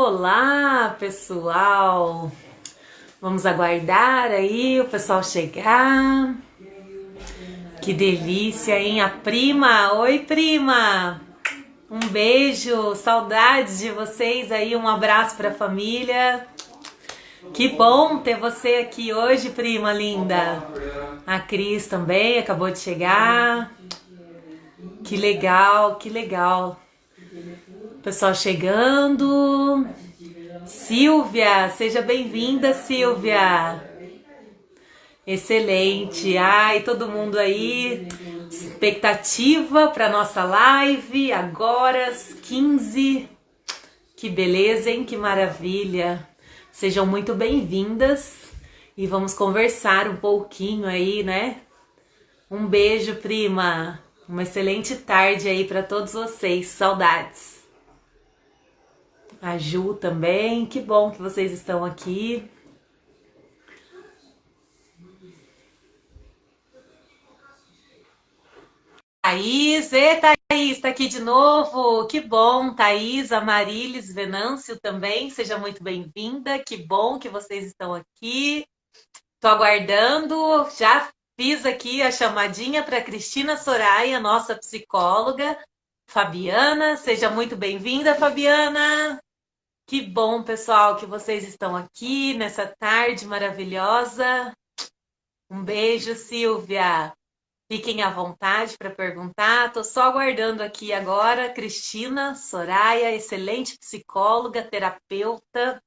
Olá, pessoal! Vamos aguardar aí o pessoal chegar. Que delícia, hein? A prima! Oi, prima! Um beijo, saudades de vocês aí, um abraço para a família. Que bom ter você aqui hoje, prima linda. A Cris também acabou de chegar. Que legal, que legal. Pessoal chegando. Silvia, seja bem-vinda, Silvia. Excelente. Ai, todo mundo aí. Expectativa para nossa live agora às 15. Que beleza, hein? Que maravilha. Sejam muito bem-vindas e vamos conversar um pouquinho aí, né? Um beijo, prima. Uma excelente tarde aí para todos vocês. Saudades. A Ju também. Que bom que vocês estão aqui. Thaís, Thaís, tá aqui de novo. Que bom, Thaís, Amarilis, Venâncio também. Seja muito bem-vinda. Que bom que vocês estão aqui. Tô aguardando. Já fiz aqui a chamadinha para Cristina Soraya, nossa psicóloga. Fabiana, seja muito bem-vinda, Fabiana. Que bom, pessoal, que vocês estão aqui nessa tarde maravilhosa. Um beijo, Silvia. Fiquem à vontade para perguntar. Estou só aguardando aqui agora. Cristina Soraya, excelente psicóloga, terapeuta,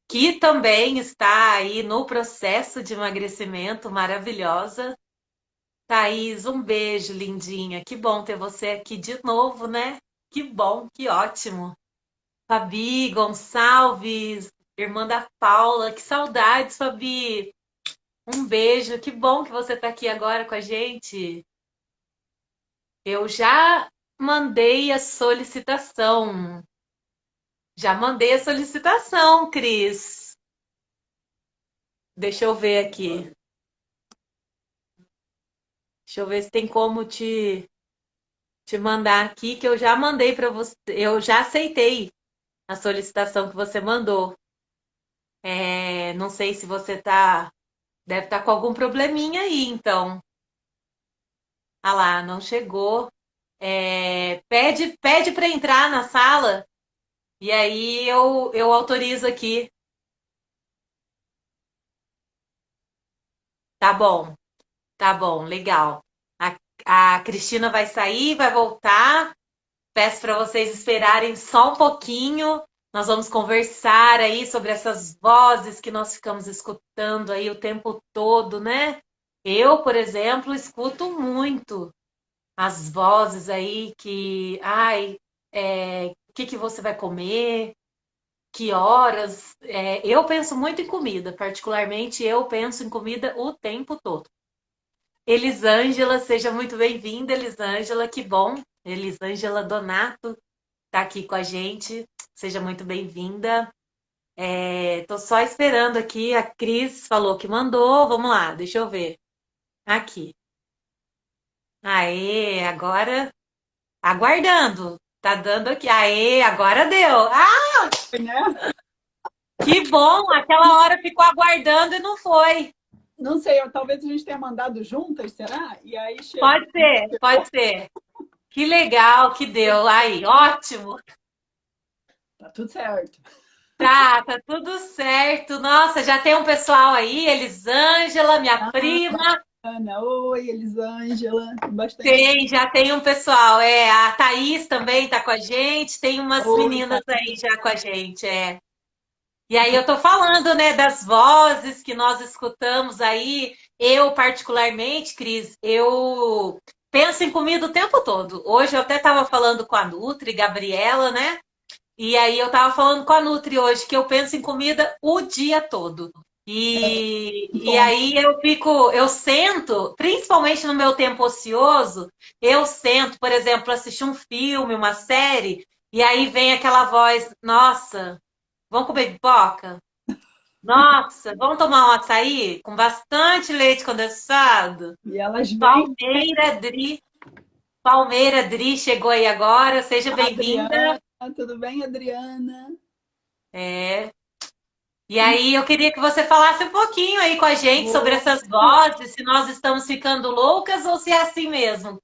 que também está aí no processo de emagrecimento, maravilhosa. Thaís, um beijo, lindinha. Que bom ter você aqui de novo, né? Que bom, que ótimo. Fabi Gonçalves, irmã da Paula, que saudades, Fabi. Um beijo, que bom que você está aqui agora com a gente. Eu já mandei a solicitação. Já mandei a solicitação, Cris. Deixa eu ver aqui. Deixa eu ver se tem como te mandar aqui, que eu já mandei para você. Eu já aceitei a solicitação que você mandou. Não sei se você deve estar com algum probleminha aí, então. Ah lá, não chegou. Pede para entrar na sala e aí eu autorizo aqui. Tá bom, legal. A Cristina vai sair, vai voltar. Peço para vocês esperarem só um pouquinho. Nós vamos conversar aí sobre essas vozes que nós ficamos escutando aí o tempo todo, né? Eu, por exemplo, escuto muito as vozes aí o que que você vai comer? Que horas? Eu penso muito em comida, particularmente eu penso em comida o tempo todo. Elisângela, seja muito bem-vinda, Elisângela, que bom. Elisângela Donato está aqui com a gente, seja muito bem-vinda. Tô só esperando aqui, a Cris falou que mandou, vamos lá, deixa eu ver. Aqui. Aê, agora, aguardando, tá dando aqui. Aê, agora deu. Ah, Né? que bom, aquela hora ficou aguardando e não foi. Não sei, talvez a gente tenha mandado juntas, será? E aí chegou. Pode ser, pode ser. Que legal que deu. Aí, ótimo. Tá tudo certo. Tá tudo certo. Nossa, já tem um pessoal aí, Elisângela, minha Ah, prima. Ana, oi, Elisângela, bastante gente. Tem, já tem um pessoal. A Thaís também tá com a gente, tem umas Oi, meninas aí Thaís. já com a gente, E aí eu tô falando, né, das vozes que nós escutamos aí. Eu, particularmente, Cris, eu penso em comida o tempo todo. Hoje eu até tava falando com a Nutri, Gabriela, né? E aí eu tava falando com a Nutri hoje que eu penso em comida o dia todo. E Bom, aí eu sento, principalmente no meu tempo ocioso, eu sento, por exemplo, assistir um filme, uma série, e aí vem aquela voz, nossa, vamos comer pipoca? Nossa, vamos tomar um açaí com bastante leite condensado? e elas vêm, Palmeira Dri, Palmeira Dri chegou aí agora, seja bem-vinda. Adriana, tudo bem, Adriana? É. E aí eu queria que você falasse um pouquinho aí com a gente sobre Vou- essas vozes, se nós estamos ficando loucas ou se é assim mesmo.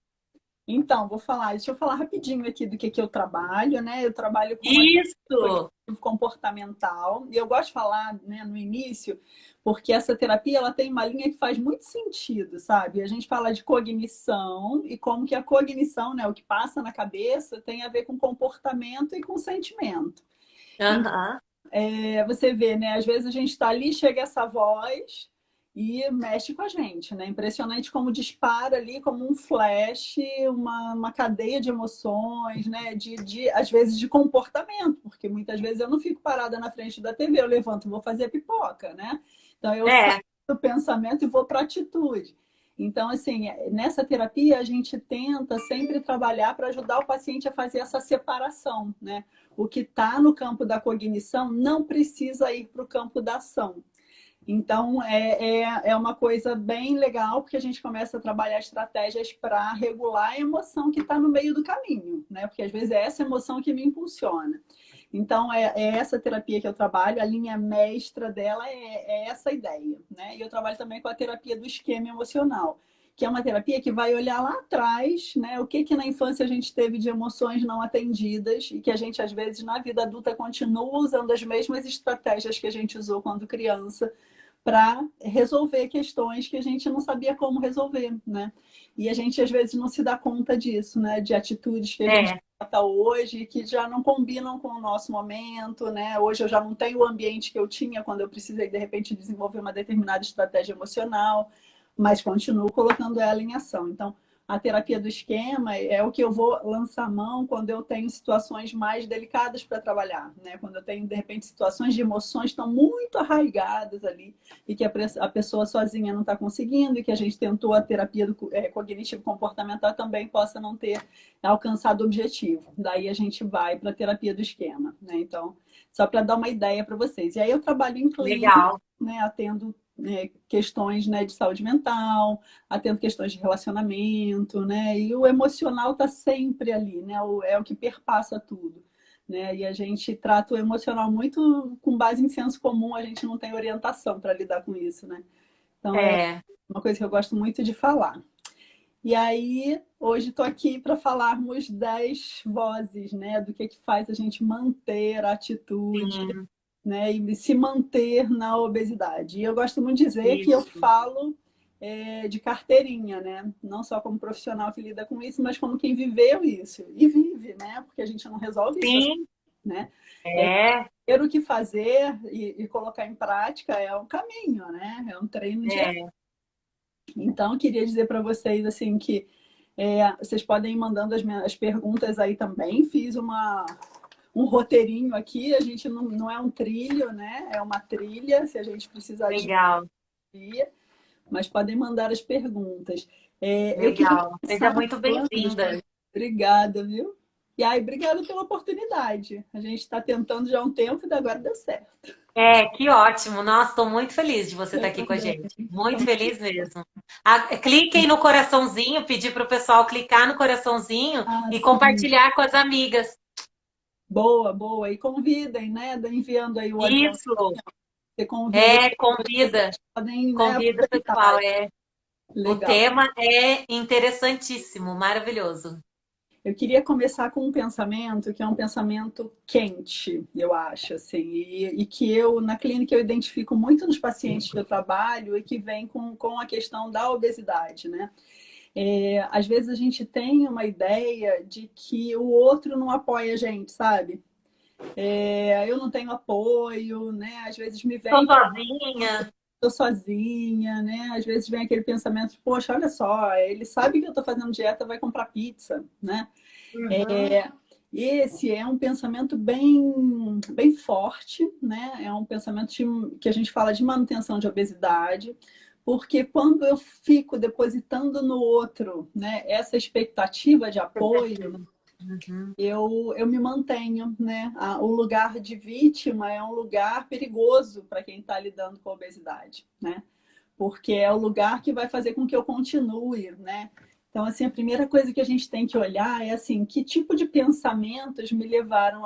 Então, vou falar, deixa eu falar rapidinho aqui do que eu trabalho, né? Eu trabalho com a Isso! cognitivo comportamental, e eu gosto de falar, né, no início, porque essa terapia ela tem uma linha que faz muito sentido, sabe? A gente fala de cognição e como que a cognição, né, o que passa na cabeça, tem a ver com comportamento e com sentimento. Aham. Você vê, né? Às vezes a gente está ali, chega essa voz e mexe com a gente, né? Impressionante como dispara ali, como um flash, uma cadeia de emoções, né? Às vezes de comportamento, porque muitas vezes eu não fico parada na frente da TV, eu levanto e vou fazer pipoca, né? Então eu saio É, do pensamento e vou para a atitude. Então, assim, nessa terapia a gente tenta sempre trabalhar para ajudar o paciente a fazer essa separação, né? O que está no campo da cognição não precisa ir para o campo da ação. Então, é uma coisa bem legal, porque a gente começa a trabalhar estratégias para regular a emoção que está no meio do caminho, né? Porque às vezes é essa emoção que me impulsiona. Então, é essa terapia que eu trabalho, a linha mestra dela é essa ideia, né? E eu trabalho também com a terapia do esquema emocional, que é uma terapia que vai olhar lá atrás, né? O que que na infância a gente teve de emoções não atendidas e que a gente, às vezes, na vida adulta, continua usando as mesmas estratégias que a gente usou quando criança para resolver questões que a gente não sabia como resolver, né? E a gente às vezes não se dá conta disso, né? De atitudes que a gente é. trata hoje que já não combinam com o nosso momento, né? Hoje eu já não tenho o ambiente que eu tinha quando eu precisei de repente desenvolver uma determinada estratégia emocional, mas continuo colocando ela em ação. Então, a terapia do esquema é o que eu vou lançar mão quando eu tenho situações mais delicadas para trabalhar, né? Quando eu tenho, de repente, situações de emoções que estão muito arraigadas ali e que a pessoa sozinha não está conseguindo e que a gente tentou a terapia cognitivo comportamental também possa não ter alcançado o objetivo. Daí a gente vai para a terapia do esquema, né? Então, só para dar uma ideia para vocês. E aí eu trabalho em clínica, Legal. né? Atendo questões, né, de saúde mental, atendo questões de relacionamento, né? E o emocional está sempre ali, né? É o que perpassa tudo. Né? E a gente trata o emocional muito com base em senso comum, a gente não tem orientação para lidar com isso, né? Então é É. uma coisa que eu gosto muito de falar. E aí, hoje estou aqui para falarmos das vozes, né? Do que faz a gente manter a atitude, Sim, né? E se manter na obesidade. E eu gosto muito de dizer que eu isso. falo de carteirinha, né? Não só como profissional que lida com isso, mas como quem viveu isso. E vive, né? Porque a gente não resolve isso assim, Sim, né? é, Ter o que fazer e colocar em prática é um caminho, né? É um treino diário. é. Então, eu queria dizer para vocês assim que vocês podem ir mandando as perguntas aí também. Fiz um roteirinho aqui, a gente não é um trilho, né? É uma trilha, se a gente precisar de Legal, guia, mas podem mandar as perguntas. Eu queria legal. Seja começar muito falando. bem-vinda. Obrigada, viu? E aí, obrigada pela oportunidade. A gente está tentando já há um tempo e agora deu certo. É, que ótimo. Nossa, estou muito feliz de você estar Eu aqui com a também. gente. Muito feliz mesmo. Cliquem no coraçãozinho, pedir para o pessoal clicar no coraçãozinho Ah, e sim. compartilhar com as amigas. Boa, boa. E convidem, né? Enviando aí o WhatsApp. Isso, Você convida as pessoas, vocês convida, podem, né, convida o aproveitar. pessoal. É, o Legal. tema é interessantíssimo, maravilhoso. Eu queria começar com um pensamento que é um pensamento quente, eu acho, assim, e que eu, na clínica, eu identifico muito nos pacientes que eu trabalho e que vem com a questão da obesidade, né? Às vezes a gente tem uma ideia de que o outro não apoia a gente, sabe? Eu não tenho apoio, né? Às vezes me Estou vem sozinha. tô sozinha, né? Às vezes vem aquele pensamento, poxa, olha só, ele sabe que eu tô fazendo dieta, vai comprar pizza, né? Uhum. Esse é um pensamento bem forte, né? É um pensamento que a gente fala de manutenção de obesidade, porque quando eu fico depositando no outro, né, essa expectativa de apoio, Uhum. eu me mantenho, né? O lugar de vítima é um lugar perigoso para quem está lidando com a obesidade, né? Porque é o lugar que vai fazer com que eu continue, né? Então, assim, a primeira coisa que a gente tem que olhar é, assim, que tipo de pensamentos me levaram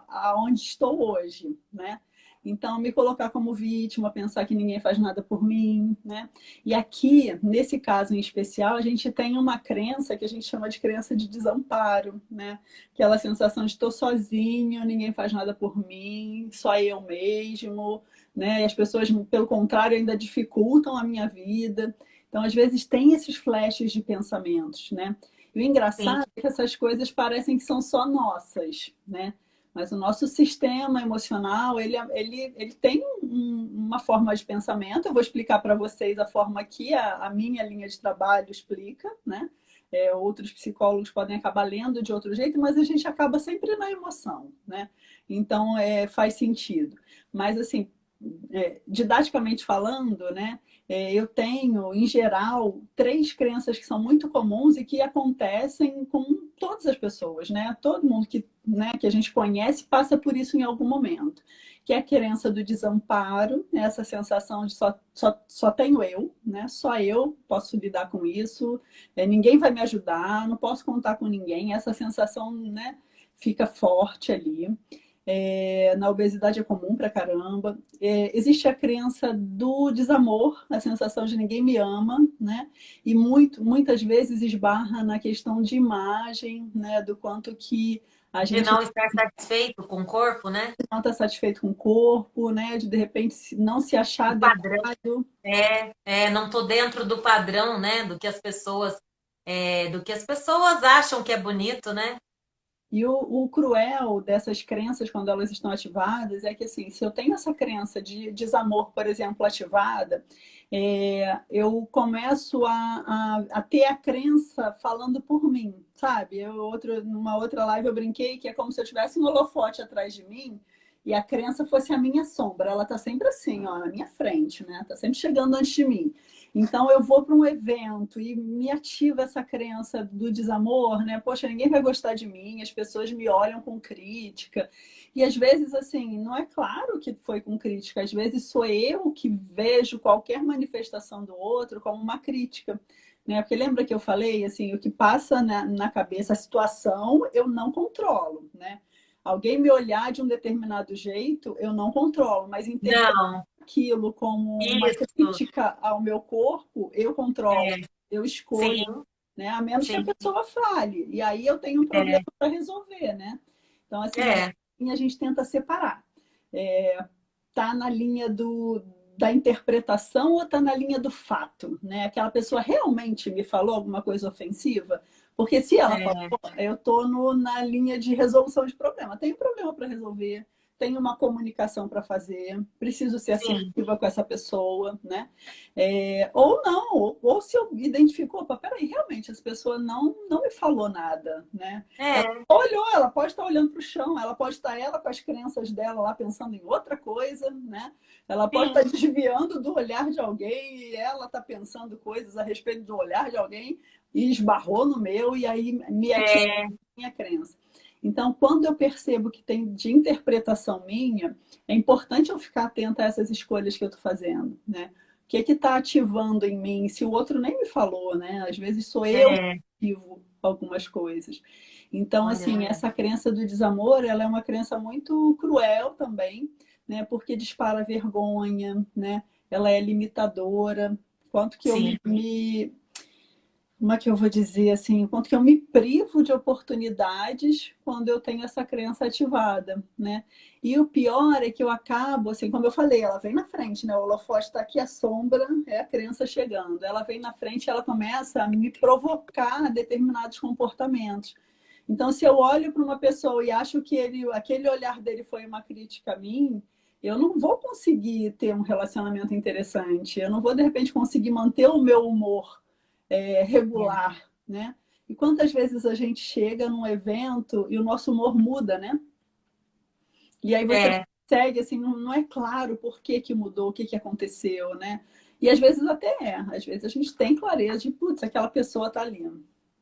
aonde estou hoje, né? Então, me colocar como vítima, pensar que ninguém faz nada por mim, né? E aqui, nesse caso em especial, a gente tem uma crença que a gente chama de crença de desamparo, né? Aquela sensação de estou sozinho, ninguém faz nada por mim, só eu mesmo, né? E as pessoas, pelo contrário, ainda dificultam a minha vida. Então, às vezes, tem esses flashes de pensamentos, né? E o Sim. engraçado é que essas coisas parecem que são só nossas, né? Mas o nosso sistema emocional, ele tem uma forma de pensamento. Eu vou explicar para vocês a forma que a minha linha de trabalho explica, né? Outros psicólogos podem acabar lendo de outro jeito, mas a gente acaba sempre na emoção, né? Então, faz sentido. Mas, assim, didaticamente falando, né? Eu tenho, em geral, três crenças que são muito comuns e que acontecem com todas as pessoas, né? Todo mundo que a gente conhece passa por isso em algum momento. Que é a crença do desamparo, né? Essa sensação de só tenho eu, né? Só eu posso lidar com isso, ninguém vai me ajudar, não posso contar com ninguém. Essa sensação, né, fica forte ali. Na obesidade é comum pra caramba. Existe a crença do desamor, a sensação de ninguém me ama, né? E muitas vezes esbarra na questão de imagem, né? Do quanto que a De gente não estar satisfeito com o corpo, né? não está satisfeito com o corpo, né? De repente não se achar O padrão. adequado. Não estou dentro do padrão, né? Do que as pessoas acham que é bonito, né? E o cruel dessas crenças, quando elas estão ativadas, é que, assim, se eu tenho essa crença de desamor, por exemplo, ativada, eu começo a ter a crença falando por mim, sabe? Numa outra live eu brinquei que é como se eu tivesse um holofote atrás de mim e a crença fosse a minha sombra. Ela tá sempre assim, ó, na minha frente, né? Tá sempre chegando antes de mim. Então eu vou para um evento e me ativa essa crença do desamor, né? Poxa, ninguém vai gostar de mim, as pessoas me olham com crítica. E às vezes, assim, não é claro que foi com crítica, às vezes sou eu que vejo qualquer manifestação do outro como uma crítica. Né? Porque lembra que eu falei, assim, o que passa na cabeça, a situação, eu não controlo, né? Alguém me olhar de um determinado jeito, eu não controlo, mas Não, aquilo como uma isso. crítica ao meu corpo, eu controlo, É, eu escolho, sim, né? A menos que a sim. pessoa fale. E aí eu tenho um problema É, para resolver, né? Então, assim, é, a gente tenta separar. Tá na linha da interpretação ou tá na linha do fato, né? Aquela pessoa realmente me falou alguma coisa ofensiva? Porque se ela falou, é, eu tô na linha de resolução de problema. Tenho um problema para resolver, tenho uma comunicação para fazer, preciso ser sim. assertiva com essa pessoa, né? Ou não, ou se eu identifico, opa, peraí, realmente, essa pessoa não me falou nada, né? Ela É, olhou, ela pode estar olhando para o chão, ela pode estar ela com as crenças dela lá pensando em outra coisa, né? Ela pode estar sim. desviando do olhar de alguém e ela está pensando coisas a respeito do olhar de alguém e esbarrou no meu e aí me ativa É, a minha crença. Então, quando eu percebo que tem de interpretação minha, é importante eu ficar atenta a essas escolhas que eu estou fazendo, né? O que está ativando em mim, se o outro nem me falou, né? Às vezes sou eu que é. ativo algumas coisas. Então, Olha, assim, essa crença do desamor, ela é uma crença muito cruel também, né? Porque dispara vergonha, né? Ela é limitadora. Quanto que eu sim. como é que eu vou dizer assim, quanto que eu me privo de oportunidades quando eu tenho essa crença ativada, né? E o pior é que eu acabo, assim, como eu falei, ela vem na frente, né? O holofote está aqui, a sombra é a crença chegando. Ela vem na frente, ela começa a me provocar determinados comportamentos. Então, se eu olho para uma pessoa e acho que aquele olhar dele foi uma crítica a mim, eu não vou conseguir ter um relacionamento interessante. Eu não vou, de repente, conseguir manter o meu humor regular, né? E quantas vezes a gente chega num evento e o nosso humor muda, né? E aí você É, segue, assim, não é claro por que que mudou, o que que aconteceu, né? E às vezes até às vezes a gente tem clareza de, putz, aquela pessoa tá ali.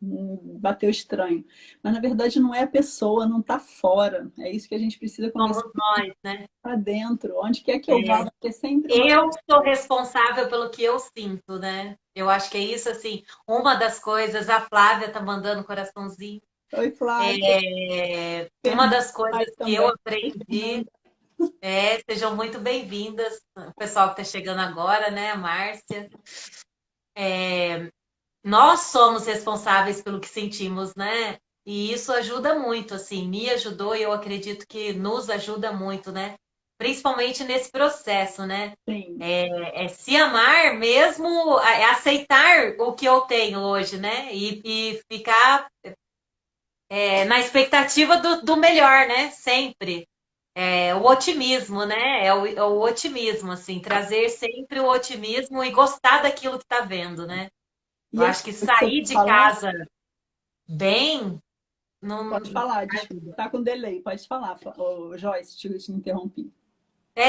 bateu estranho. Mas, na verdade, não é a pessoa, não está fora. É isso que a gente precisa começar Somos nós, né? para dentro. Onde quer que eu vá, É. vai ter sempre uma... Eu sou responsável pelo que eu sinto, né? Eu acho que é isso, assim, uma das coisas, a Flávia tá mandando coraçãozinho. Oi, Flávia. Uma Fernanda das aí coisas que eu também. aprendi Fernanda. sejam muito bem-vindas, o pessoal que está chegando agora, né, a Márcia. Nós somos responsáveis pelo que sentimos, né? E isso ajuda muito, assim, me ajudou e eu acredito que nos ajuda muito, né? Principalmente nesse processo, né? Sim. É se amar mesmo, é aceitar o que eu tenho hoje, né? E ficar na expectativa do melhor, né? Sempre. É, o otimismo, né? É o otimismo, assim, trazer sempre o otimismo e gostar daquilo que está vendo, né? Eu E acho esse que que você sair está de falando, casa bem não pode falar, ajuda. está com delay, pode falar, Joyce, te interrompi.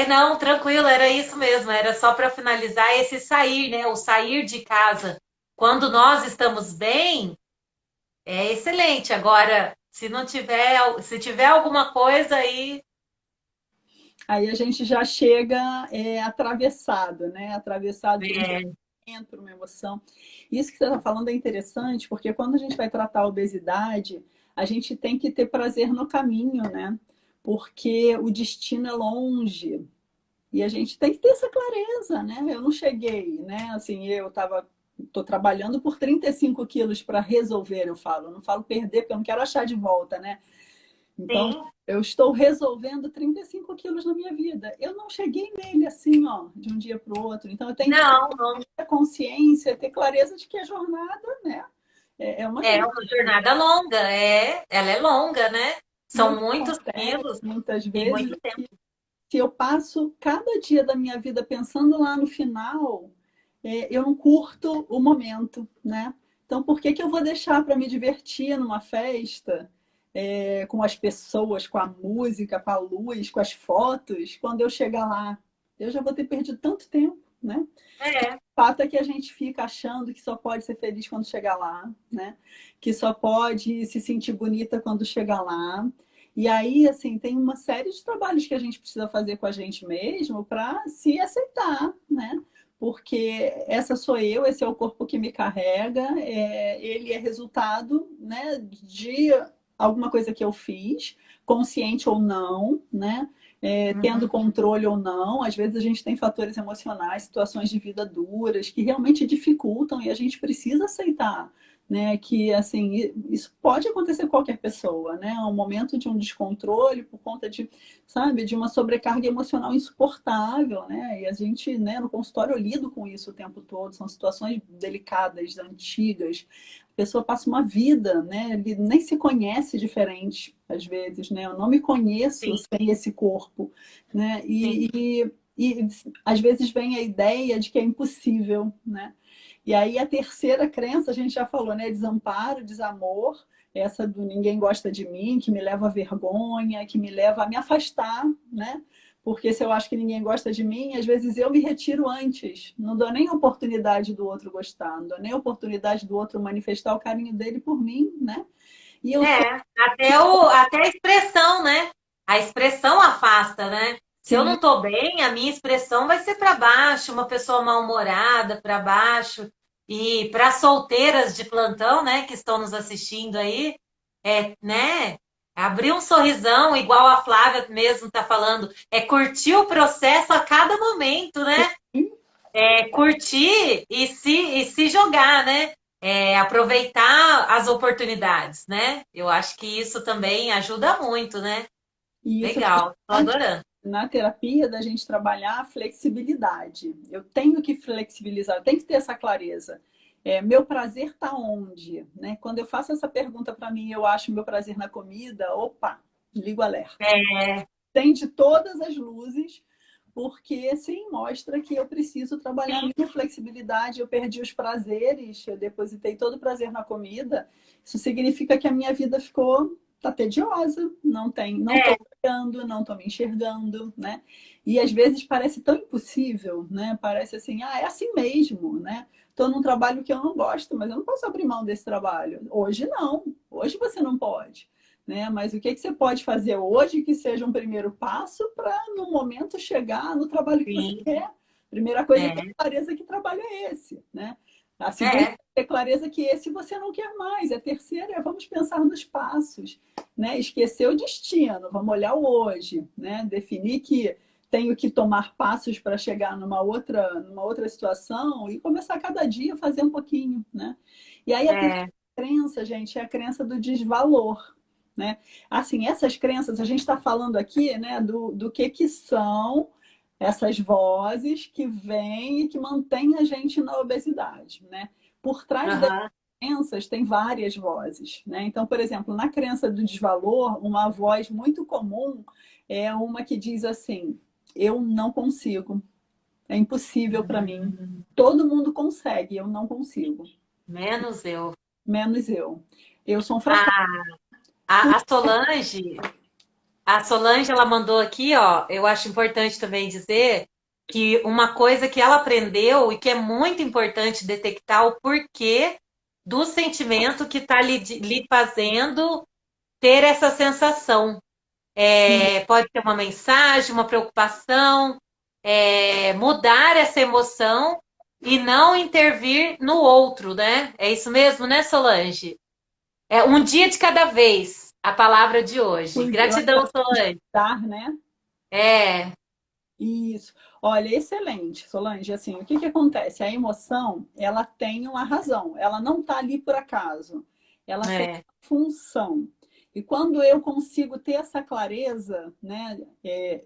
Não, tranquilo, era isso mesmo, era só para finalizar esse sair, né? O sair de casa. Quando nós estamos bem, é excelente. Agora, se não tiver, se tiver alguma coisa aí, Aí a gente já chega atravessado, né? Atravessado por um é, sentimento, por uma emoção. Isso que você está falando é interessante, porque quando a gente vai tratar a obesidade, a gente tem que ter prazer no caminho, né? Porque o destino é longe. E a gente tem que ter essa clareza, né? Eu não cheguei, né? Assim, tô trabalhando por 35 quilos para resolver, eu falo. Eu não falo perder, porque eu não quero achar de volta, né? Então, sim, eu estou resolvendo 35 quilos na minha vida. Eu não cheguei nele assim, ó, de um dia para o outro. Então, eu tenho que não, não. ter consciência, ter clareza de que a jornada, né, é uma É jornada uma jornada longa, ela é longa, né? São muito muitos complexa, quilos muitas e vezes. muito tempo. Se eu passo cada dia da minha vida pensando lá no final, eu não curto o momento, né? Então, por que que eu vou deixar para me divertir numa festa, com as pessoas, com a música, com a luz, com as fotos, quando eu chegar lá? Eu já vou ter perdido tanto tempo, né? É, O fato é que a gente fica achando que só pode ser feliz quando chegar lá, né? Que só pode se sentir bonita quando chegar lá. E aí, assim, tem uma série de trabalhos que a gente precisa fazer com a gente mesmo para se aceitar, né? Porque essa sou eu, esse é o corpo que me carrega, ele é resultado, né, de alguma coisa que eu fiz, consciente ou não, né? Tendo uhum, controle ou não. Às vezes a gente tem fatores emocionais, situações de vida duras que realmente dificultam e a gente precisa aceitar, né, que assim, isso pode acontecer com qualquer pessoa, né? Um momento de um descontrole por conta de, sabe, de uma sobrecarga emocional insuportável, né? E a gente, né, no consultório eu lido com isso o tempo todo, são situações delicadas, antigas. A pessoa passa uma vida, né? Ele nem se conhece diferente, às vezes, né? Eu não me conheço sim, sem esse corpo, né? sim. E às vezes vem a ideia de que é impossível, né? E aí a terceira crença, a gente já falou, né? Desamparo, desamor, essa do ninguém gosta de mim, que me leva à vergonha, que me leva a me afastar, né? Porque se eu acho que ninguém gosta de mim, às vezes eu me retiro antes. Não dou nem oportunidade do outro gostar, não dou nem oportunidade do outro manifestar o carinho dele por mim, né? E eu sou Até a expressão, né? A expressão afasta, né? Se eu assim, não tô bem, a minha expressão vai ser para baixo, uma pessoa mal-humorada para baixo. E para solteiras de plantão, né, que estão nos assistindo aí, né? Abrir um sorrisão, igual a Flávia mesmo tá falando, é curtir o processo a cada momento, né? Curtir e se jogar, né? Aproveitar as oportunidades, né? Eu acho que isso também ajuda muito, né? e isso faz Legal, tô parte adorando. na terapia da gente trabalhar a flexibilidade. Eu tenho que flexibilizar, eu tenho que ter essa clareza. Meu prazer está onde? Né? Quando eu faço essa pergunta para mim, eu acho meu prazer na comida, opa, ligo o alerta. Acende todas as luzes, porque sim, mostra que eu preciso trabalhar a Sim, minha flexibilidade. Eu perdi os prazeres, eu depositei todo o prazer na comida. Isso significa que a minha vida ficou tá tediosa, não tô É, olhando, não tô me enxergando, né? E às vezes parece tão impossível, né? Parece assim, é assim mesmo, né? Tô num trabalho que eu não gosto, mas eu não posso abrir mão desse trabalho. Hoje não, hoje você não pode, né? Mas o que que você pode fazer hoje que seja um primeiro passo para, no momento, chegar no trabalho que você sim, quer? Primeira coisa é ter é, clareza que trabalho é esse, né? A segunda é, é ter clareza que esse você não quer mais. A terceira é vamos pensar nos passos, né? Esquecer o destino, vamos olhar o hoje, né? Definir que tenho que tomar passos para chegar numa outra situação e começar cada dia a fazer um pouquinho, né? E aí a terceira é, crença, gente, é a crença do desvalor, né? Assim, essas crenças, a gente está falando aqui, né, do que são essas vozes que vêm e que mantêm a gente na obesidade, né? Por trás das aham, crenças tem várias vozes, né? Então, por exemplo, na crença do desvalor, uma voz muito comum é uma que diz assim: eu não consigo, é impossível para mim. hum, Todo mundo consegue, eu não consigo, menos eu. menos eu. Eu sou um fracasso. A, a Solange, ela mandou aqui, ó, eu acho importante também dizer que uma coisa que ela aprendeu e que é muito importante detectar o porquê do sentimento que está lhe fazendo ter essa sensação. Pode ser uma mensagem, uma preocupação, mudar essa emoção e não intervir no outro, né? É isso mesmo, né, Solange? É um dia de cada vez, a palavra de hoje. Gratidão, Solange. Cuidar, né? É, Isso. Olha, excelente, Solange. Assim, o que que acontece? A emoção, ela tem uma razão. Ela não está ali por acaso. Ela tem é, função. E quando eu consigo ter essa clareza, né,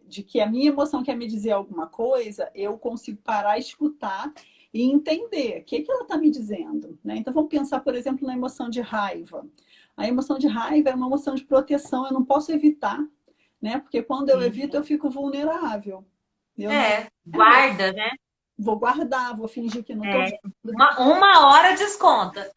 de que a minha emoção quer me dizer alguma coisa, eu consigo parar, escutar e entender o que que ela está me dizendo, né? Então, vamos pensar, por exemplo, na emoção de raiva. A emoção de raiva é uma emoção de proteção. Eu não posso evitar, né? Porque quando eu sim. evito, eu fico vulnerável. Eu não, Guarda, né? vou guardar, vou fingir que não estou É. vendo. Uma hora desconta.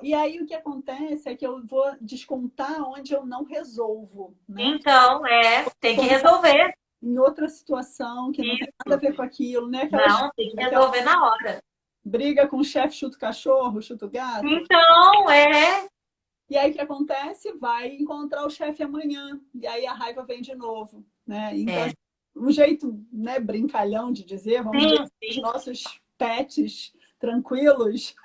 E aí o que acontece é que eu vou descontar onde eu não resolvo, né? Então, Vou tem que contar resolver em outra situação que não tem nada a isso. ver com aquilo, né? Não, tem que Aquela resolver na hora. briga com o chefe, chuta o cachorro, chuta o gato. Então, E aí o que acontece? Vai encontrar o chefe amanhã. E aí a raiva vem de novo, né? Então, é, assim, um jeito, né, brincalhão de dizer, vamos sim, deixar os sim. nossos pets tranquilos.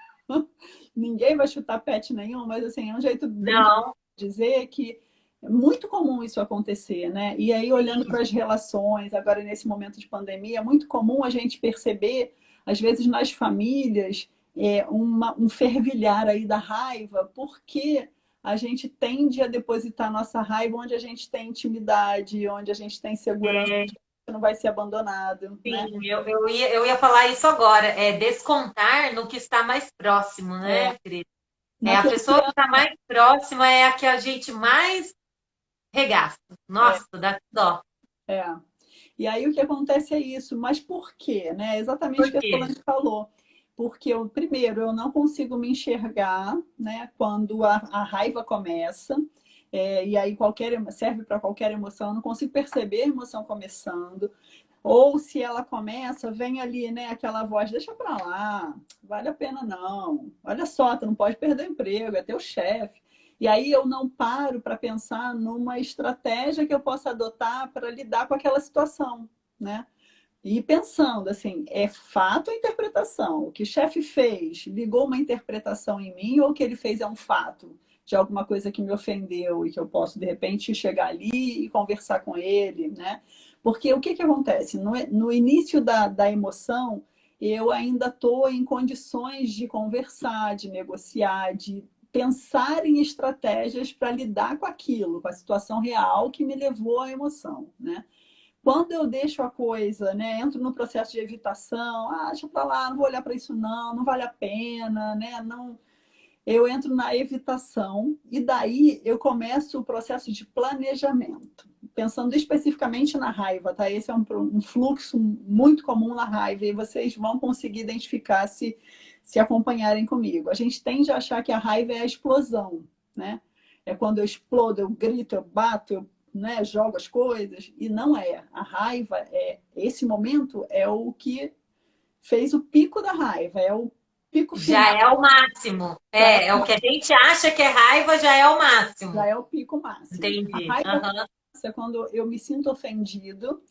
Ninguém vai chutar pet nenhum, mas assim, é um jeito brincalhão Não, de dizer que é muito comum isso acontecer, né? E aí, olhando sim. para as relações, agora nesse momento de pandemia, é muito comum a gente perceber, às vezes nas famílias, um fervilhar aí da raiva, porque a gente tende a depositar nossa raiva onde a gente tem intimidade, onde a gente tem segurança, É, que não vai ser abandonado, né? sim, eu ia falar isso agora. É descontar no que está mais próximo, É, né, querida? A naquele que pessoa que está mais próxima é a que a gente mais regaça. é, Nossa, dá dó. é. E aí o que acontece é isso. Mas por quê? Né? Exatamente Por o que a quê? Solange falou. Porque eu, primeiro, eu não consigo me enxergar, né, quando a raiva começa. E aí serve para qualquer emoção, eu não consigo perceber a emoção começando. Ou se ela começa, vem ali, né, aquela voz, deixa para lá, vale a pena não. Olha só, tu não pode perder o emprego, é teu chefe. E aí eu não paro para pensar numa estratégia que eu possa adotar para lidar com aquela situação, né? E pensando assim, é fato ou interpretação? O que o chefe fez ligou uma interpretação em mim ou o que ele fez é um fato de alguma coisa que me ofendeu e que eu posso, de repente, chegar ali e conversar com ele, né? Porque o que que acontece? No início da emoção, eu ainda estou em condições de conversar, de negociar, de pensar em estratégias para lidar com aquilo, com a situação real que me levou à emoção, né? Quando eu deixo a coisa, né, entro no processo de evitação, deixa para lá, não vou olhar para isso não, não vale a pena, né? Não, eu entro na evitação e daí eu começo o processo de planejamento, pensando especificamente na raiva, tá? Esse é um fluxo muito comum na raiva e vocês vão conseguir identificar se acompanharem comigo. A gente tende a achar que a raiva é a explosão, né? é quando eu explodo, eu grito, eu bato, eu, né, jogo as coisas. E não é. A raiva, esse momento é o que fez o pico da raiva, é o pico Já final, é o máximo. já é, É o que a gente acha que é raiva, já é o já máximo. é o pico máximo. A Entendi. raiva Aham, é quando eu me sinto ofendido